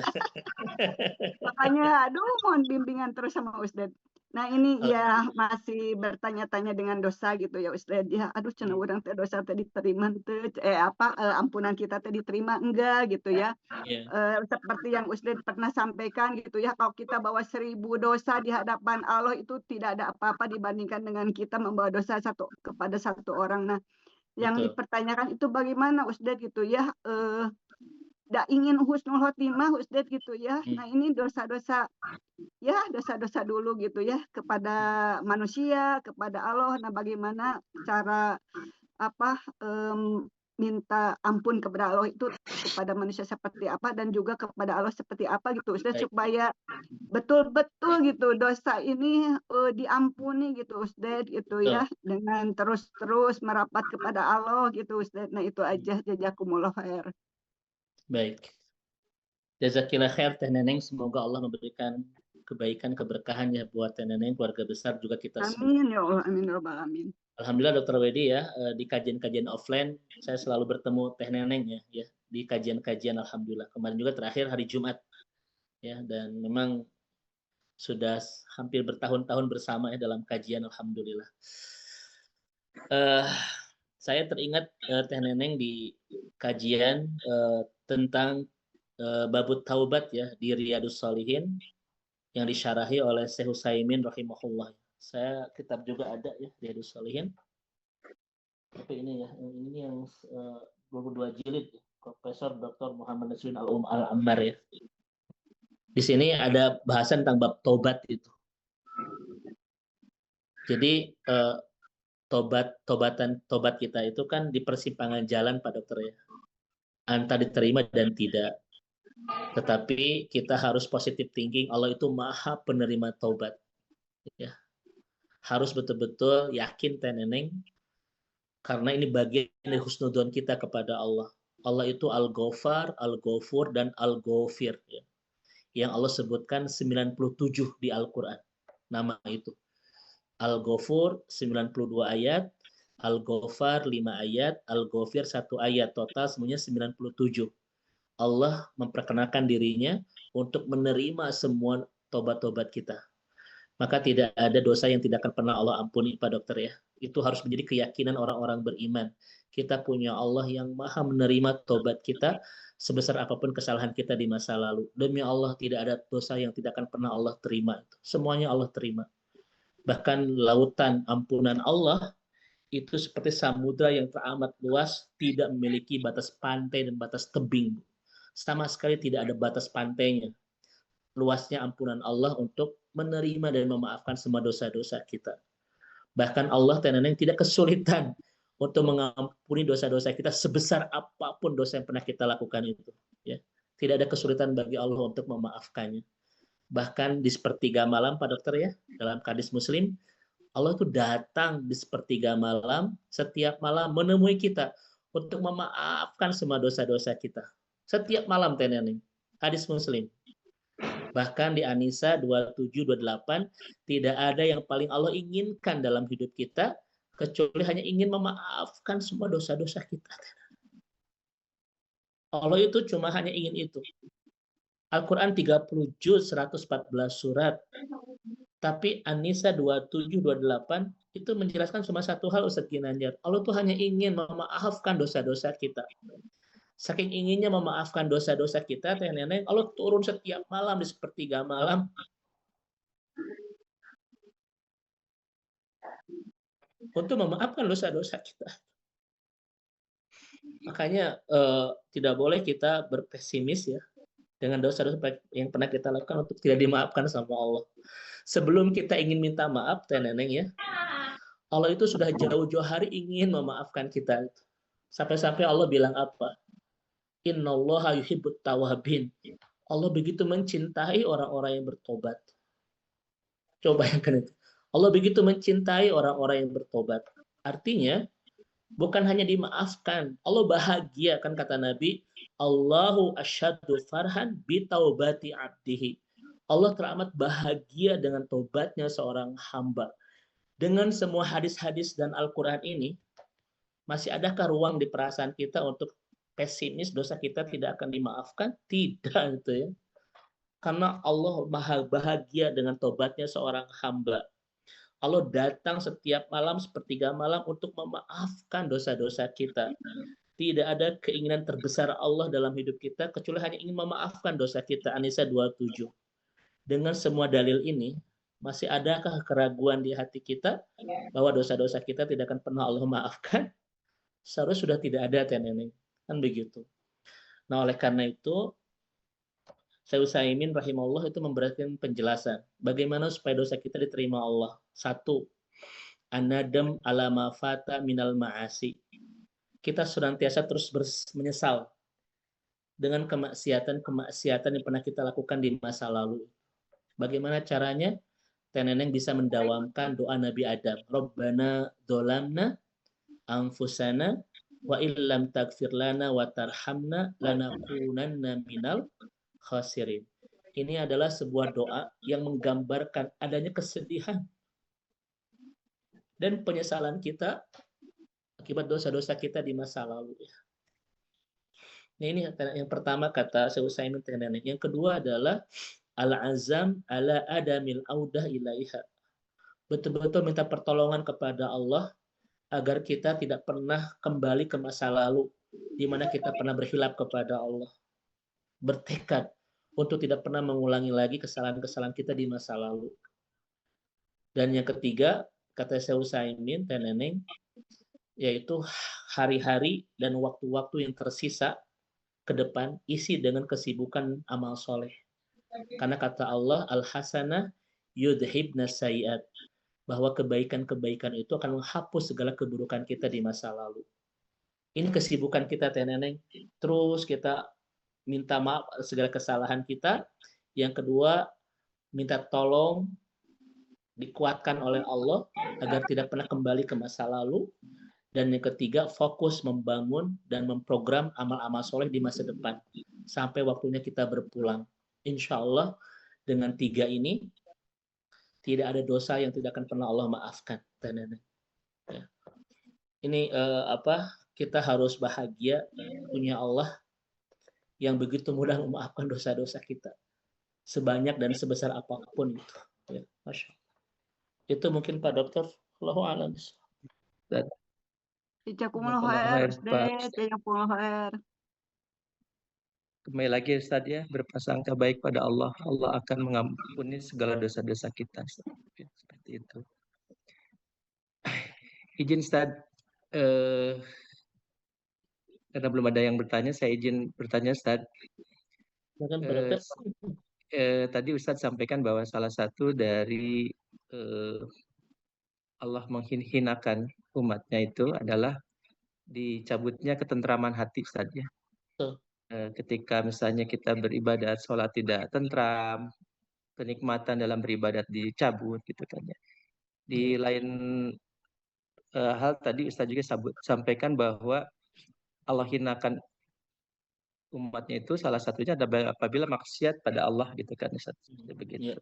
makanya aduh mohon bimbingan terus sama Ustaz. Nah ini ya masih bertanya-tanya dengan dosa gitu ya Ustaz ya, aduh cenah urang teh dosa teh diterima teu ampunan kita teh diterima enggak gitu ya. Seperti yang Ustaz pernah sampaikan gitu ya, kalau kita bawa 1000 dosa di hadapan Allah itu tidak ada apa-apa dibandingkan dengan kita membawa dosa kepada satu orang. Nah, yang Betul. dipertanyakan itu bagaimana Ustaz gitu ya, nggak ingin husnul khotimah Ustaz gitu ya. Nah ini dosa-dosa dulu gitu ya kepada manusia, kepada Allah. Nah bagaimana cara minta ampun kepada Allah itu kepada manusia seperti apa dan juga kepada Allah seperti apa gitu Ustaz, supaya betul-betul gitu dosa ini diampuni gitu Ustaz gitu ya, dengan terus merapat kepada Allah gitu Ustaz. Nah itu aja, jazakumullah khair. Baik. Jazakillah khair Teh Neneng, semoga Allah memberikan kebaikan, keberkahan ya buat Teh Neneng, keluarga besar juga kita semua. Amin ya Allah, amin rabbal alamin. Alhamdulillah Dokter Wedi ya, di kajian-kajian offline saya selalu bertemu Teh Neneng ya di kajian-kajian. Alhamdulillah kemarin juga terakhir hari Jumat ya, dan memang sudah hampir bertahun-tahun bersama ya dalam kajian. Alhamdulillah. Saya teringat Teh Neneng di kajian tentang babut taubat ya di Riyadus Shalihin yang disyarahi oleh Syekh Utsaimin rahimahullah. Saya kitab juga ada ya Riyadus Shalihin. Tapi ini ya, ini yang 22 jilid ya. Profesor Dr. Muhammad Nasruddin Al-Ammar ya. Di sini ada bahasan tentang bab tobat itu. Jadi tobat kita itu kan di persimpangan jalan Pak Dokter ya. Antara diterima dan tidak. Tetapi kita harus positive thinking, Allah itu Maha penerima taubat. Ya. Harus betul-betul yakin Teh Neneng, karena ini bagian dari husnudon kita kepada Allah. Allah itu Al-Ghafar, Al-Ghafur, dan Al-Ghafir. Ya. Yang Allah sebutkan 97 di Al-Quran. Nama itu. Al-Ghafur 92 ayat, Al-Ghafar 5 ayat, Al-Ghafir 1 ayat. Total semuanya 97. Allah memperkenalkan dirinya untuk menerima semua tobat-tobat kita. Maka tidak ada dosa yang tidak akan pernah Allah ampuni Pak Dokter ya. Itu harus menjadi keyakinan orang-orang beriman. Kita punya Allah yang Maha menerima tobat kita sebesar apapun kesalahan kita di masa lalu. Demi Allah tidak ada dosa yang tidak akan pernah Allah terima. Semuanya Allah terima. Bahkan lautan ampunan Allah itu seperti samudra yang teramat luas, tidak memiliki batas pantai dan batas tebing. Sama sekali tidak ada batas pantainya. Luasnya ampunan Allah untuk menerima dan memaafkan semua dosa-dosa kita. Bahkan Allah Teh Neneng tidak kesulitan untuk mengampuni dosa-dosa kita sebesar apapun dosa yang pernah kita lakukan itu. Ya. Tidak ada kesulitan bagi Allah untuk memaafkannya. Bahkan di sepertiga malam, Pak Dokter ya, dalam hadis Muslim, Allah itu datang di sepertiga malam, setiap malam menemui kita untuk memaafkan semua dosa-dosa kita. Setiap malam, Teneneng. Hadis Muslim. Bahkan di An-Nisa 27-28, tidak ada yang paling Allah inginkan dalam hidup kita, kecuali hanya ingin memaafkan semua dosa-dosa kita. Allah itu cuma hanya ingin itu. Al-Quran 30 juz, 114 surat. Tapi An-Nisa 27-28 itu menjelaskan cuma satu hal, Ustaz Ginanjar. Allah tuh hanya ingin memaafkan dosa-dosa kita. Saking inginnya memaafkan dosa-dosa kita, Nenek, Allah turun setiap malam di sepertiga malam untuk memaafkan dosa-dosa kita. Makanya tidak boleh kita berpesimis ya dengan dosa-dosa yang pernah kita lakukan untuk tidak dimaafkan sama Allah. Sebelum kita ingin minta maaf, Neneng ya, Allah itu sudah jauh-jauh hari ingin memaafkan kita. Sampai-sampai Allah bilang apa? Innallaha yuhibbut tawabin. Allah begitu mencintai orang-orang yang bertobat. Coba bayangkan itu. Allah begitu mencintai orang-orang yang bertobat. Artinya, bukan hanya dimaafkan, Allah bahagia, kan kata Nabi, Allahu asyaddu farhan bitaubati abdihi. Allah teramat bahagia dengan tobatnya seorang hamba. Dengan semua hadis-hadis dan Al-Quran ini, masih adakah ruang di perasaan kita untuk pesimis, dosa kita tidak akan dimaafkan? Tidak, itu ya. Karena Allah maha bahagia dengan tobatnya seorang hamba. Allah datang setiap malam, sepertiga malam untuk memaafkan dosa-dosa kita. Tidak ada keinginan terbesar Allah dalam hidup kita, kecuali hanya ingin memaafkan dosa kita. An-Nisa 27. Dengan semua dalil ini, masih adakah keraguan di hati kita bahwa dosa-dosa kita tidak akan pernah Allah maafkan? Seharusnya sudah tidak ada, Teneneng. Kan begitu. Nah, oleh karena itu, Syekh Utsaimin rahimahullah itu memberikan penjelasan bagaimana supaya dosa kita diterima Allah. Satu, an-nadam ala ma fata minal ma'asi. Kita senantiasa terus menyesal dengan kemaksiatan yang pernah kita lakukan di masa lalu. Bagaimana caranya? Teneneng bisa mendawamkan doa Nabi Adam. Rabbana dolamna anfusana wa illam tagfir lana wa tarhamna lanakunanna minal khasirin. Ini adalah sebuah doa yang menggambarkan adanya kesedihan dan penyesalan kita akibat dosa-dosa kita di masa lalu. Nah, ini yang pertama kata Syekh Utsaimin. Yang kedua adalah al-azam ala adamil audah ilaiha. Betul-betul minta pertolongan kepada Allah agar kita tidak pernah kembali ke masa lalu di mana kita pernah berkhilaf kepada Allah. Bertekad untuk tidak pernah mengulangi lagi kesalahan-kesalahan kita di masa lalu. Dan yang ketiga, kata Syekh Utsaimin, Teneneng, yaitu hari-hari dan waktu-waktu yang tersisa ke depan isi dengan kesibukan amal soleh. Karena kata Allah, al-hasanah yudhibna sayiat, bahwa kebaikan-kebaikan itu akan menghapus segala keburukan kita di masa lalu. Ini kesibukan kita, Teneneng. Terus kita minta maaf segala kesalahan kita. Yang kedua, minta tolong dikuatkan oleh Allah agar tidak pernah kembali ke masa lalu. Dan yang ketiga, fokus membangun dan memprogram amal-amal soleh di masa depan sampai waktunya kita berpulang. Insya Allah dengan tiga ini tidak ada dosa yang tidak akan pernah Allah maafkan. Ya. Ini kita harus bahagia punya Allah yang begitu mudah memaafkan dosa-dosa kita sebanyak dan sebesar apapun itu. Ya, Masya Allah. Itu mungkin Pak Dokter. Allahu a'lam. Jazakumullah khair, Ustaz. Jazakumullah khair. Kembali lagi Ustaz ya, berprasangka baik pada Allah. Allah akan mengampuni segala dosa-dosa kita. Seperti itu. Izin Ustaz, karena belum ada yang bertanya, saya izin bertanya Ustaz. Tadi Ustaz sampaikan bahwa salah satu dari Allah menghinakan umatnya itu adalah dicabutnya ketentraman hati Ustaz ya. Ketika misalnya kita beribadat, sholat tidak tentram, kenikmatan dalam beribadat dicabut gitu kan ya. Di lain hal tadi Ustaz juga sampaikan bahwa Allah hinakan umatnya itu salah satunya adalah apabila maksiat pada Allah gitu kan Ustaz. Seperti begitu. Ya.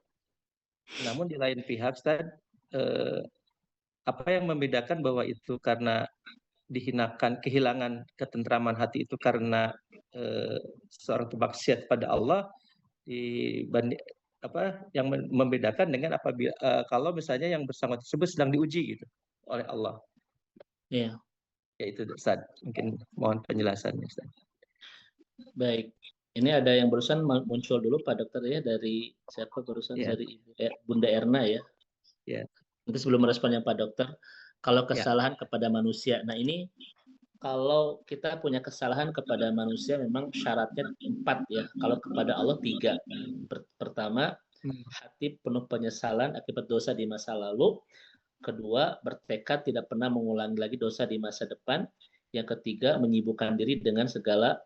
Namun di lain pihak Ustaz, eh, apa yang membedakan bahwa itu karena dihinakan, kehilangan ketentraman hati itu karena seorang itu maksiat pada Allah dibanding apa yang membedakan dengan apabila kalau misalnya yang bersama tersebut sedang diuji gitu oleh Allah. Ya, Yaitu Ustaz. Mungkin mohon penjelasannya Ustaz. baik. Ini ada yang barusan muncul dulu Pak Dokter ya dari siapa barusan Ya, dari Bunda Erna ya. ya, Nanti sebelum merespon yang Pak Dokter, kalau ya. kesalahan kepada manusia. Nah ini kalau kita punya kesalahan kepada manusia memang syaratnya 4 ya. Kalau kepada Allah 3. Pertama, hati penuh penyesalan akibat dosa di masa lalu. Kedua, bertekad tidak pernah mengulangi lagi dosa di masa depan. Yang ketiga, menyibukkan diri dengan segala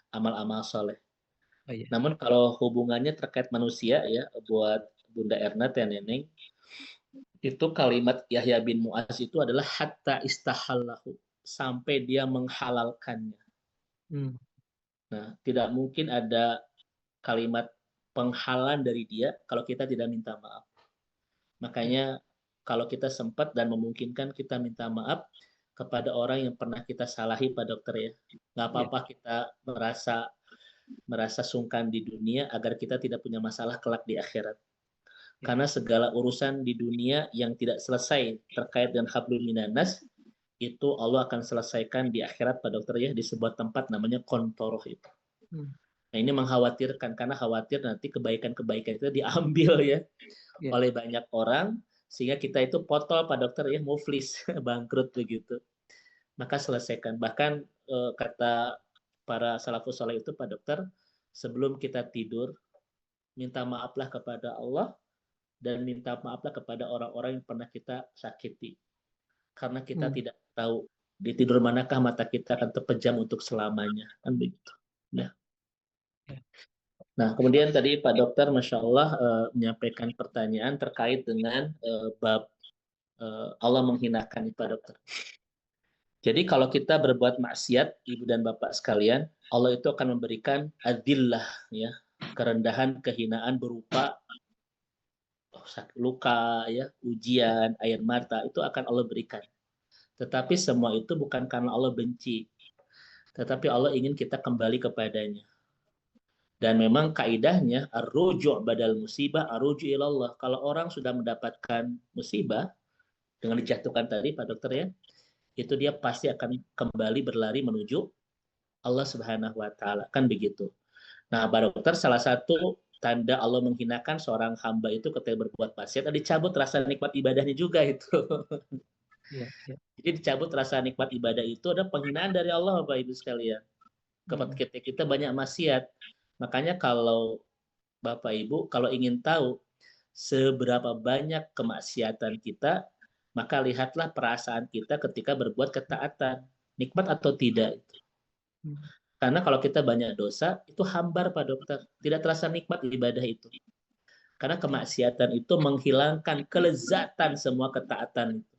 amal-amal soleh. Oh, ya. Namun kalau hubungannya terkait manusia ya, buat Bunda Erna Teh Neneng, itu kalimat Yahya bin Mu'az itu adalah hatta istahallahu, sampai dia menghalalkannya. Nah, tidak mungkin ada kalimat penghalalan dari dia kalau kita tidak minta maaf. Makanya kalau kita sempat dan memungkinkan kita minta maaf kepada orang yang pernah kita salahi Pak Dokter ya. Nggak apa-apa kita merasa sungkan di dunia agar kita tidak punya masalah kelak di akhirat. Karena segala urusan di dunia yang tidak selesai terkait dengan hablum minanas itu Allah akan selesaikan di akhirat Pak Dokter ya, di sebuah tempat namanya kontoroh itu. Nah ini mengkhawatirkan karena khawatir nanti kebaikan-kebaikan itu diambil ya oleh banyak orang sehingga kita itu potol Pak Dokter ya, muflis, bangkrut begitu. Maka selesaikan. Bahkan kata para salafus saleh itu Pak Dokter, sebelum kita tidur minta maaflah kepada Allah dan minta maaflah kepada orang-orang yang pernah kita sakiti. Karena kita tidak tahu di tidur manakah mata kita akan terpejam untuk selamanya. Kan begitu. Ya. Nah, kemudian tadi Pak Dokter, Masya Allah, menyampaikan pertanyaan terkait dengan bab Allah menghinakan Pak Dokter. Jadi kalau kita berbuat maksiat, Ibu dan Bapak sekalian, Allah itu akan memberikan adillah, ya, kerendahan, kehinaan berupa luka, ya, ujian, air mata, itu akan Allah berikan. Tetapi semua itu bukan karena Allah benci, tetapi Allah ingin kita kembali kepadanya. Dan memang kaidahnya ar-ruju' badal musibah ar-ruju' ilallah. Kalau orang sudah mendapatkan musibah dengan dijatuhkan tadi Pak Dokter ya, itu dia pasti akan kembali berlari menuju Allah Subhanahu wa taala, kan begitu. Nah, Pak Dokter, salah satu tanda Allah menghinakan seorang hamba itu ketika berbuat maksiat, dicabut rasa nikmat ibadahnya juga itu. Jadi dicabut rasa nikmat ibadah itu ada penghinaan dari Allah Bapak Ibu sekalian. Ketika kita banyak maksiat. Makanya kalau Bapak Ibu kalau ingin tahu seberapa banyak kemaksiatan kita, maka lihatlah perasaan kita ketika berbuat ketaatan, nikmat atau tidak. Karena kalau kita banyak dosa, itu hambar Pak Dokter, tidak terasa nikmat ibadah itu. Karena kemaksiatan itu menghilangkan kelezatan semua ketaatan itu.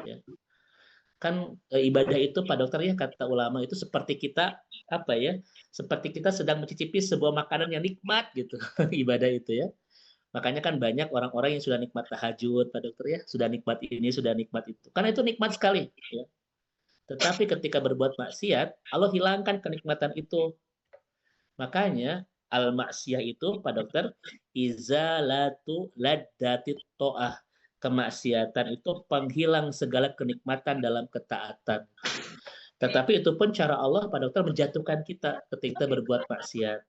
Ya. Kan ibadah itu Pak Dokter ya, kata ulama itu seperti kita apa ya? Seperti kita sedang mencicipi sebuah makanan yang nikmat gitu. Ibadah itu ya. Makanya kan banyak orang-orang yang sudah nikmat tahajud Pak Dokter ya, sudah nikmat ini, sudah nikmat itu. Karena itu nikmat sekali ya. Tetapi ketika berbuat maksiat, Allah hilangkan kenikmatan itu. Makanya al-maksiyah itu Pak Dokter izalatu laddatit to'ah. Kemaksiatan itu penghilang segala kenikmatan dalam ketaatan. Tetapi itu pun cara Allah Pak Dokter menjatuhkan kita ketika berbuat maksiat.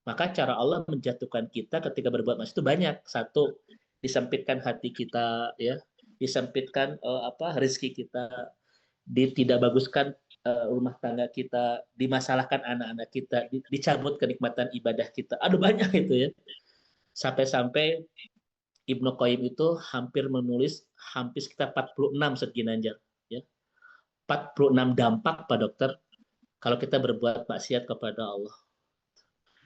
Maka cara Allah menjatuhkan kita ketika berbuat maksiat itu banyak. Satu, disempitkan hati kita, ya, disempitkan rezeki kita, tidak baguskan rumah tangga kita, dimasalahkan anak-anak kita, dicabut kenikmatan ibadah kita. Aduh banyak itu ya. Sampai-sampai Ibnu Qayyim itu hampir menulis hampir sekitar 46 Ginanjar, ya. 46 dampak Pak Dokter kalau kita berbuat maksiat kepada Allah.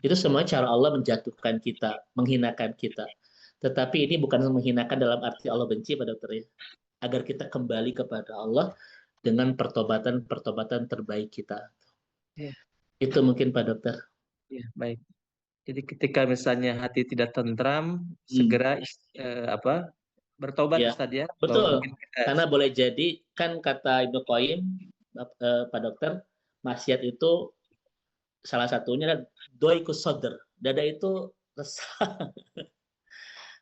Itu semua cara Allah menjatuhkan kita, menghinakan kita. Tetapi ini bukan menghinakan dalam arti Allah benci, Pak Dokter ya. Agar kita kembali kepada Allah dengan pertobatan terbaik kita. Ya. Itu mungkin Pak Dokter. Ya, baik. Jadi ketika misalnya hati tidak tentram, segera bertobat Ya, Ustaz ya. betul. Mungkin kita... Karena boleh jadi kan kata Ibnu Qayyim, Pak Dokter, maksiat itu salah satunya adalah doikus sodr. Dada itu resah,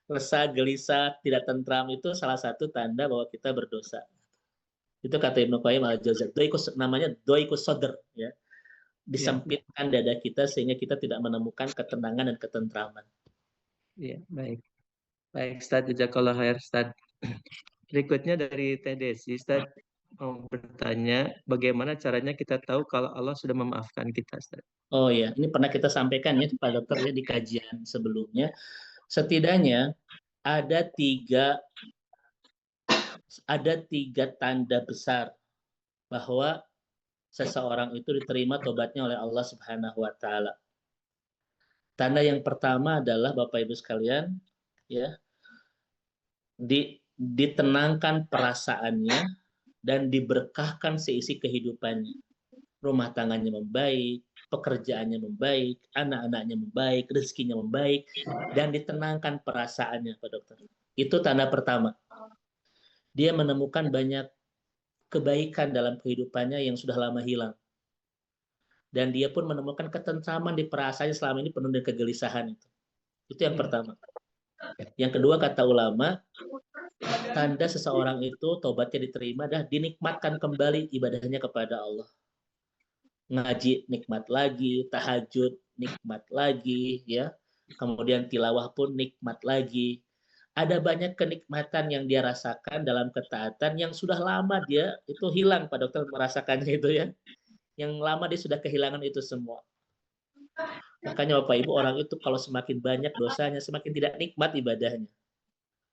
resah, gelisah, tidak tentram, itu salah satu tanda bahwa kita berdosa. Itu kata Ibnu Qayyim al-Jauziyah. Namanya doikus sodr, ya. Disempitkan dada kita sehingga kita tidak menemukan ketenangan dan ketentraman. Iya, baik. Baik, Ustaz, jazakallah khair, Ustaz. Berikutnya dari Teh Desi, Ustaz mau bertanya, bagaimana caranya kita tahu kalau Allah sudah memaafkan kita, Ustaz? Oh ya, ini pernah kita sampaikan ya Pak Dokter ya di kajian sebelumnya. Setidaknya ada tiga tanda besar bahwa seseorang itu diterima tobatnya oleh Allah Subhanahu wa taala. Tanda yang pertama adalah Bapak Ibu sekalian, ya, ditenangkan perasaannya dan diberkahkan seisi kehidupannya. Rumah tangganya membaik, pekerjaannya membaik, anak-anaknya membaik, rezekinya membaik, dan ditenangkan perasaannya, Pak Dokter. Itu tanda pertama. Dia menemukan banyak kebaikan dalam kehidupannya yang sudah lama hilang. Dan dia pun menemukan ketentraman di perasaannya selama ini penuh dengan kegelisahan itu. Itu yang pertama. Yang kedua, kata ulama, tanda seseorang itu tobatnya diterima dah dinikmatkan kembali ibadahnya kepada Allah. Ngaji nikmat lagi, tahajud nikmat lagi, ya. Kemudian tilawah pun nikmat lagi. Ada banyak kenikmatan yang dia rasakan dalam ketaatan yang sudah lama dia itu hilang, Pak Dokter merasakannya itu ya. Yang lama dia sudah kehilangan itu semua. Makanya Bapak Ibu, orang itu kalau semakin banyak dosanya, semakin tidak nikmat ibadahnya.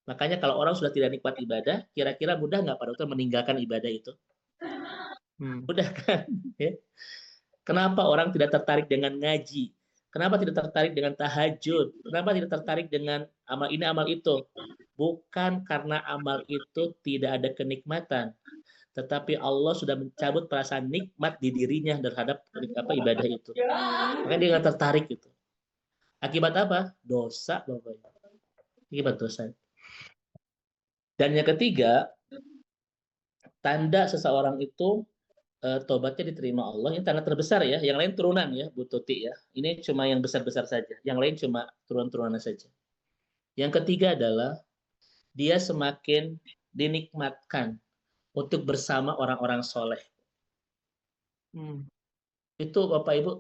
Makanya kalau orang sudah tidak nikmat ibadah, kira-kira mudah nggak Pak Dokter meninggalkan ibadah itu? Mudah kan? Ya. Kenapa orang tidak tertarik dengan ngaji? Kenapa tidak tertarik dengan tahajud? Kenapa tidak tertarik dengan amal ini, amal itu? Bukan karena amal itu tidak ada kenikmatan, tetapi Allah sudah mencabut perasaan nikmat di dirinya terhadap ibadah itu. Makanya dia nggak tertarik itu. Akibat apa? Dosa, Bapak Ibu. Akibat dosa. Dan yang ketiga, tanda seseorang itu tobatnya diterima Allah, ini tanda terbesar ya. Yang lain turunan ya, Bu Tuti ya. Ini cuma yang besar-besar saja. Yang lain cuma turun-turunan saja. Yang ketiga adalah dia semakin dinikmatkan untuk bersama orang-orang soleh. Itu Bapak Ibu,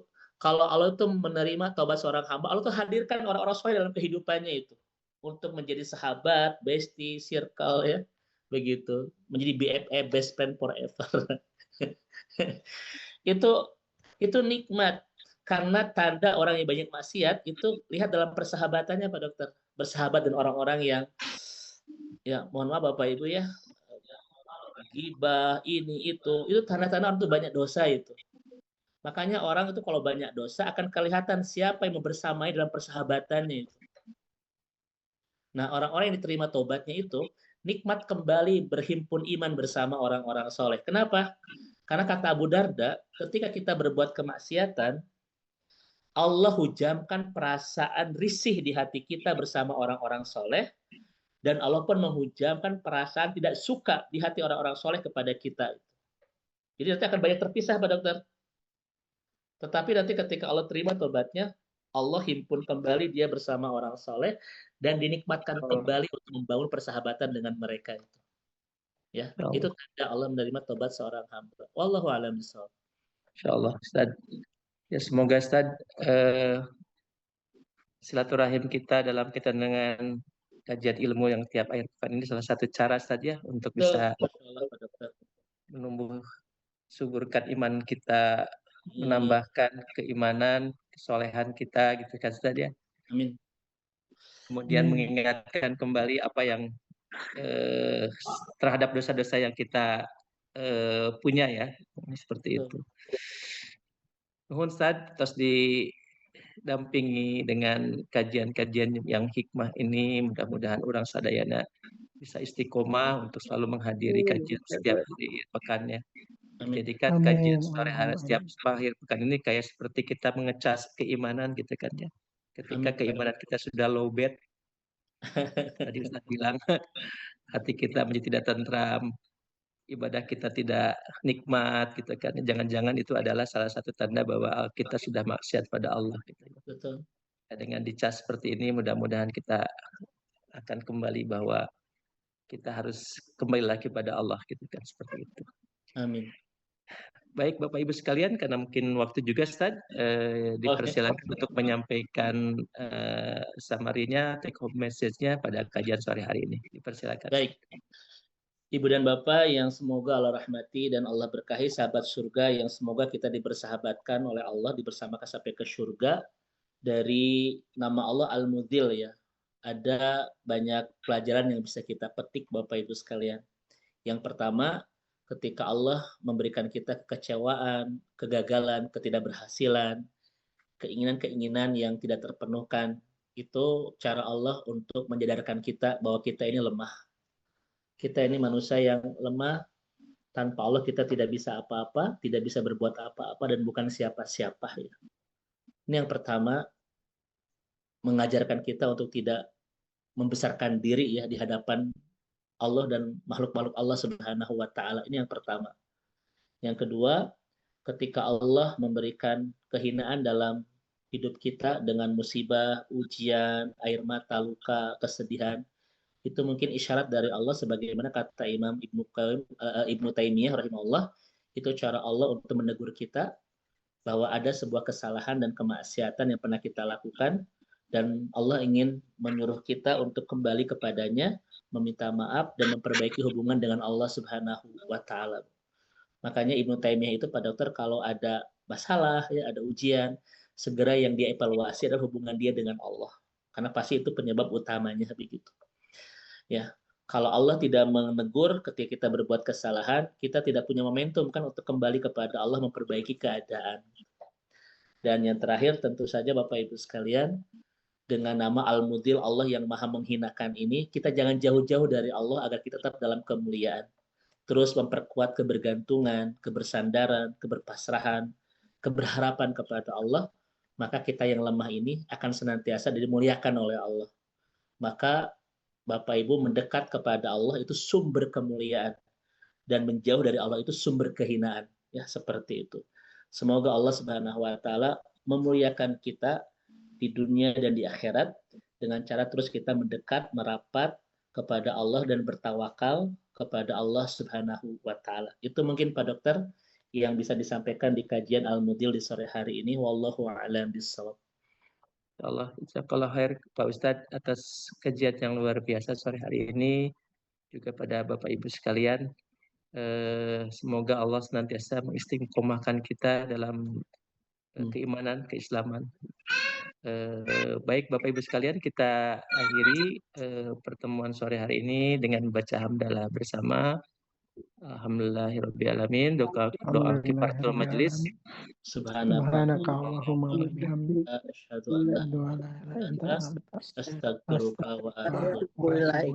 kalau Allah itu menerima taubat seorang hamba, Allah itu hadirkan orang-orang soleh dalam kehidupannya itu untuk menjadi sahabat, bestie, circle ya, begitu, menjadi BFF, best friend forever. itu nikmat, karena tanda orang yang banyak maksiat itu lihat dalam persahabatannya Pak Dokter, bersahabat dengan orang-orang yang ya mohon maaf Bapak Ibu ya, ghibah ini itu tanda-tanda orang itu banyak dosa itu. Makanya orang itu kalau banyak dosa akan kelihatan siapa yang membersamai dalam persahabatannya itu. Nah, orang-orang yang diterima tobatnya itu nikmat kembali berhimpun iman bersama orang-orang soleh. Kenapa? Karena kata Abu Darda, ketika kita berbuat kemaksiatan, Allah hujamkan perasaan risih di hati kita bersama orang-orang soleh, dan Allah pun menghujamkan perasaan tidak suka di hati orang-orang soleh kepada kita. Jadi nanti akan banyak terpisah, Pak Dokter. Tetapi nanti ketika Allah terima tobatnya, Allah himpun kembali dia bersama orang soleh dan dinikmatkan kembali untuk membangun persahabatan dengan mereka itu. Ya, itu tanda Allah menerima tobat seorang hamba. Wallahu a'lam bishawab. Insyaallah, Ustaz. Ya, semoga Ustaz silaturahim kita dalam kaitan dengan kajian ilmu yang tiap akhir pekan ini salah satu cara Ustaz ya untuk bisa menumbuh suburkan iman kita, menambahkan keimanan, kesolehan kita gitu kan Ustaz ya. Amin. Kemudian mengingatkan kembali apa yang terhadap dosa-dosa yang kita punya ya, seperti itu. Nuhun Ustaz, terus dampingi dengan kajian-kajian yang hikmah ini. Mudah-mudahan orang sadayana bisa istiqomah untuk selalu menghadiri kajian setiap hari pekannya. Amin. Jadikan kajian Amin. sore hari setiap akhir pekan ini kayak seperti kita mengecas keimanan gitu kan ya. Ketika Amin. keimanan kita sudah low bed, tadi Ustaz bilang hati kita menjadi tidak tentram, ibadah kita tidak nikmat gitu kan. Jangan-jangan itu adalah salah satu tanda bahwa kita sudah maksiat pada Allah gitu ya. Betul. Dengan dicas seperti ini mudah-mudahan kita akan kembali bahwa kita harus kembali lagi pada Allah gitu kan, seperti itu. Amin. Baik Bapak Ibu sekalian, karena mungkin waktu juga Ustaz, dipersilakan untuk menyampaikan summary-nya, take home message-nya pada kajian sore hari ini. Dipersilakan. Baik. Ibu dan Bapak yang semoga Allah rahmati dan Allah berkahi, sahabat surga yang semoga kita dibersahabatkan oleh Allah, dibersamakan sampai ke surga. Dari nama Allah Al-Mudil ya, ada banyak pelajaran yang bisa kita petik Bapak Ibu sekalian. Yang pertama, ketika Allah memberikan kita kekecewaan, kegagalan, ketidakberhasilan, keinginan-keinginan yang tidak terpenuhkan, itu cara Allah untuk menyadarkan kita bahwa kita ini lemah. Kita ini manusia yang lemah, tanpa Allah kita tidak bisa apa-apa, tidak bisa berbuat apa-apa, dan bukan siapa-siapa. Ya. Ini yang pertama, mengajarkan kita untuk tidak membesarkan diri ya di hadapan Allah dan makhluk-makhluk Allah Subhanahu wa taala. Ini yang pertama. Yang kedua, ketika Allah memberikan kehinaan dalam hidup kita dengan musibah, ujian, air mata, luka, kesedihan, itu mungkin isyarat dari Allah sebagaimana kata Imam Ibnu Taimiyah rahimahullah, itu cara Allah untuk menegur kita bahwa ada sebuah kesalahan dan kemaksiatan yang pernah kita lakukan dan Allah ingin menyuruh kita untuk kembali kepadanya, meminta maaf dan memperbaiki hubungan dengan Allah Subhanahu wa taala. Makanya Ibnu Taimiyah itu Pak Dokter kalau ada masalah ya, ada ujian, segera yang dia evaluasi adalah hubungan dia dengan Allah. Karena pasti itu penyebab utamanya begitu. Ya, kalau Allah tidak menegur ketika kita berbuat kesalahan, kita tidak punya momentum kan untuk kembali kepada Allah memperbaiki keadaan. Dan yang terakhir tentu saja Bapak Ibu sekalian, dengan nama Al-Mudil, Allah yang maha menghinakan ini, kita jangan jauh-jauh dari Allah agar kita tetap dalam kemuliaan. Terus memperkuat kebergantungan, kebersandaran, keberpasrahan, keberharapan kepada Allah, maka kita yang lemah ini akan senantiasa dimuliakan oleh Allah. Maka Bapak Ibu mendekat kepada Allah itu sumber kemuliaan dan menjauh dari Allah itu sumber kehinaan, ya seperti itu. Semoga Allah Subhanahu wa taala memuliakan kita di dunia dan di akhirat dengan cara terus kita mendekat, merapat kepada Allah dan bertawakal kepada Allah Subhanahu wa taala. Itu mungkin Pak Dokter yang bisa disampaikan di kajian Al-Mudil di sore hari ini. Wallahu a'lam bishawab. Allah, jazakallah khair Pak Ustadz atas kajian yang luar biasa sore hari ini, juga pada Bapak Ibu sekalian. Semoga Allah senantiasa mengistiqomahkan kita dalam keimanan, keislaman. Baik Bapak Ibu sekalian, kita akhiri pertemuan sore hari ini dengan membaca hamdalah bersama. Alhamdulillahirabbil alamin. Doa kifaratul majelis. Subhanaka Allahumma wa bihamdika Asyhadu an la asyhadu an la ilaha illa anta astaghfiruka wa atubu astaghfiruka wa atubu ilaik.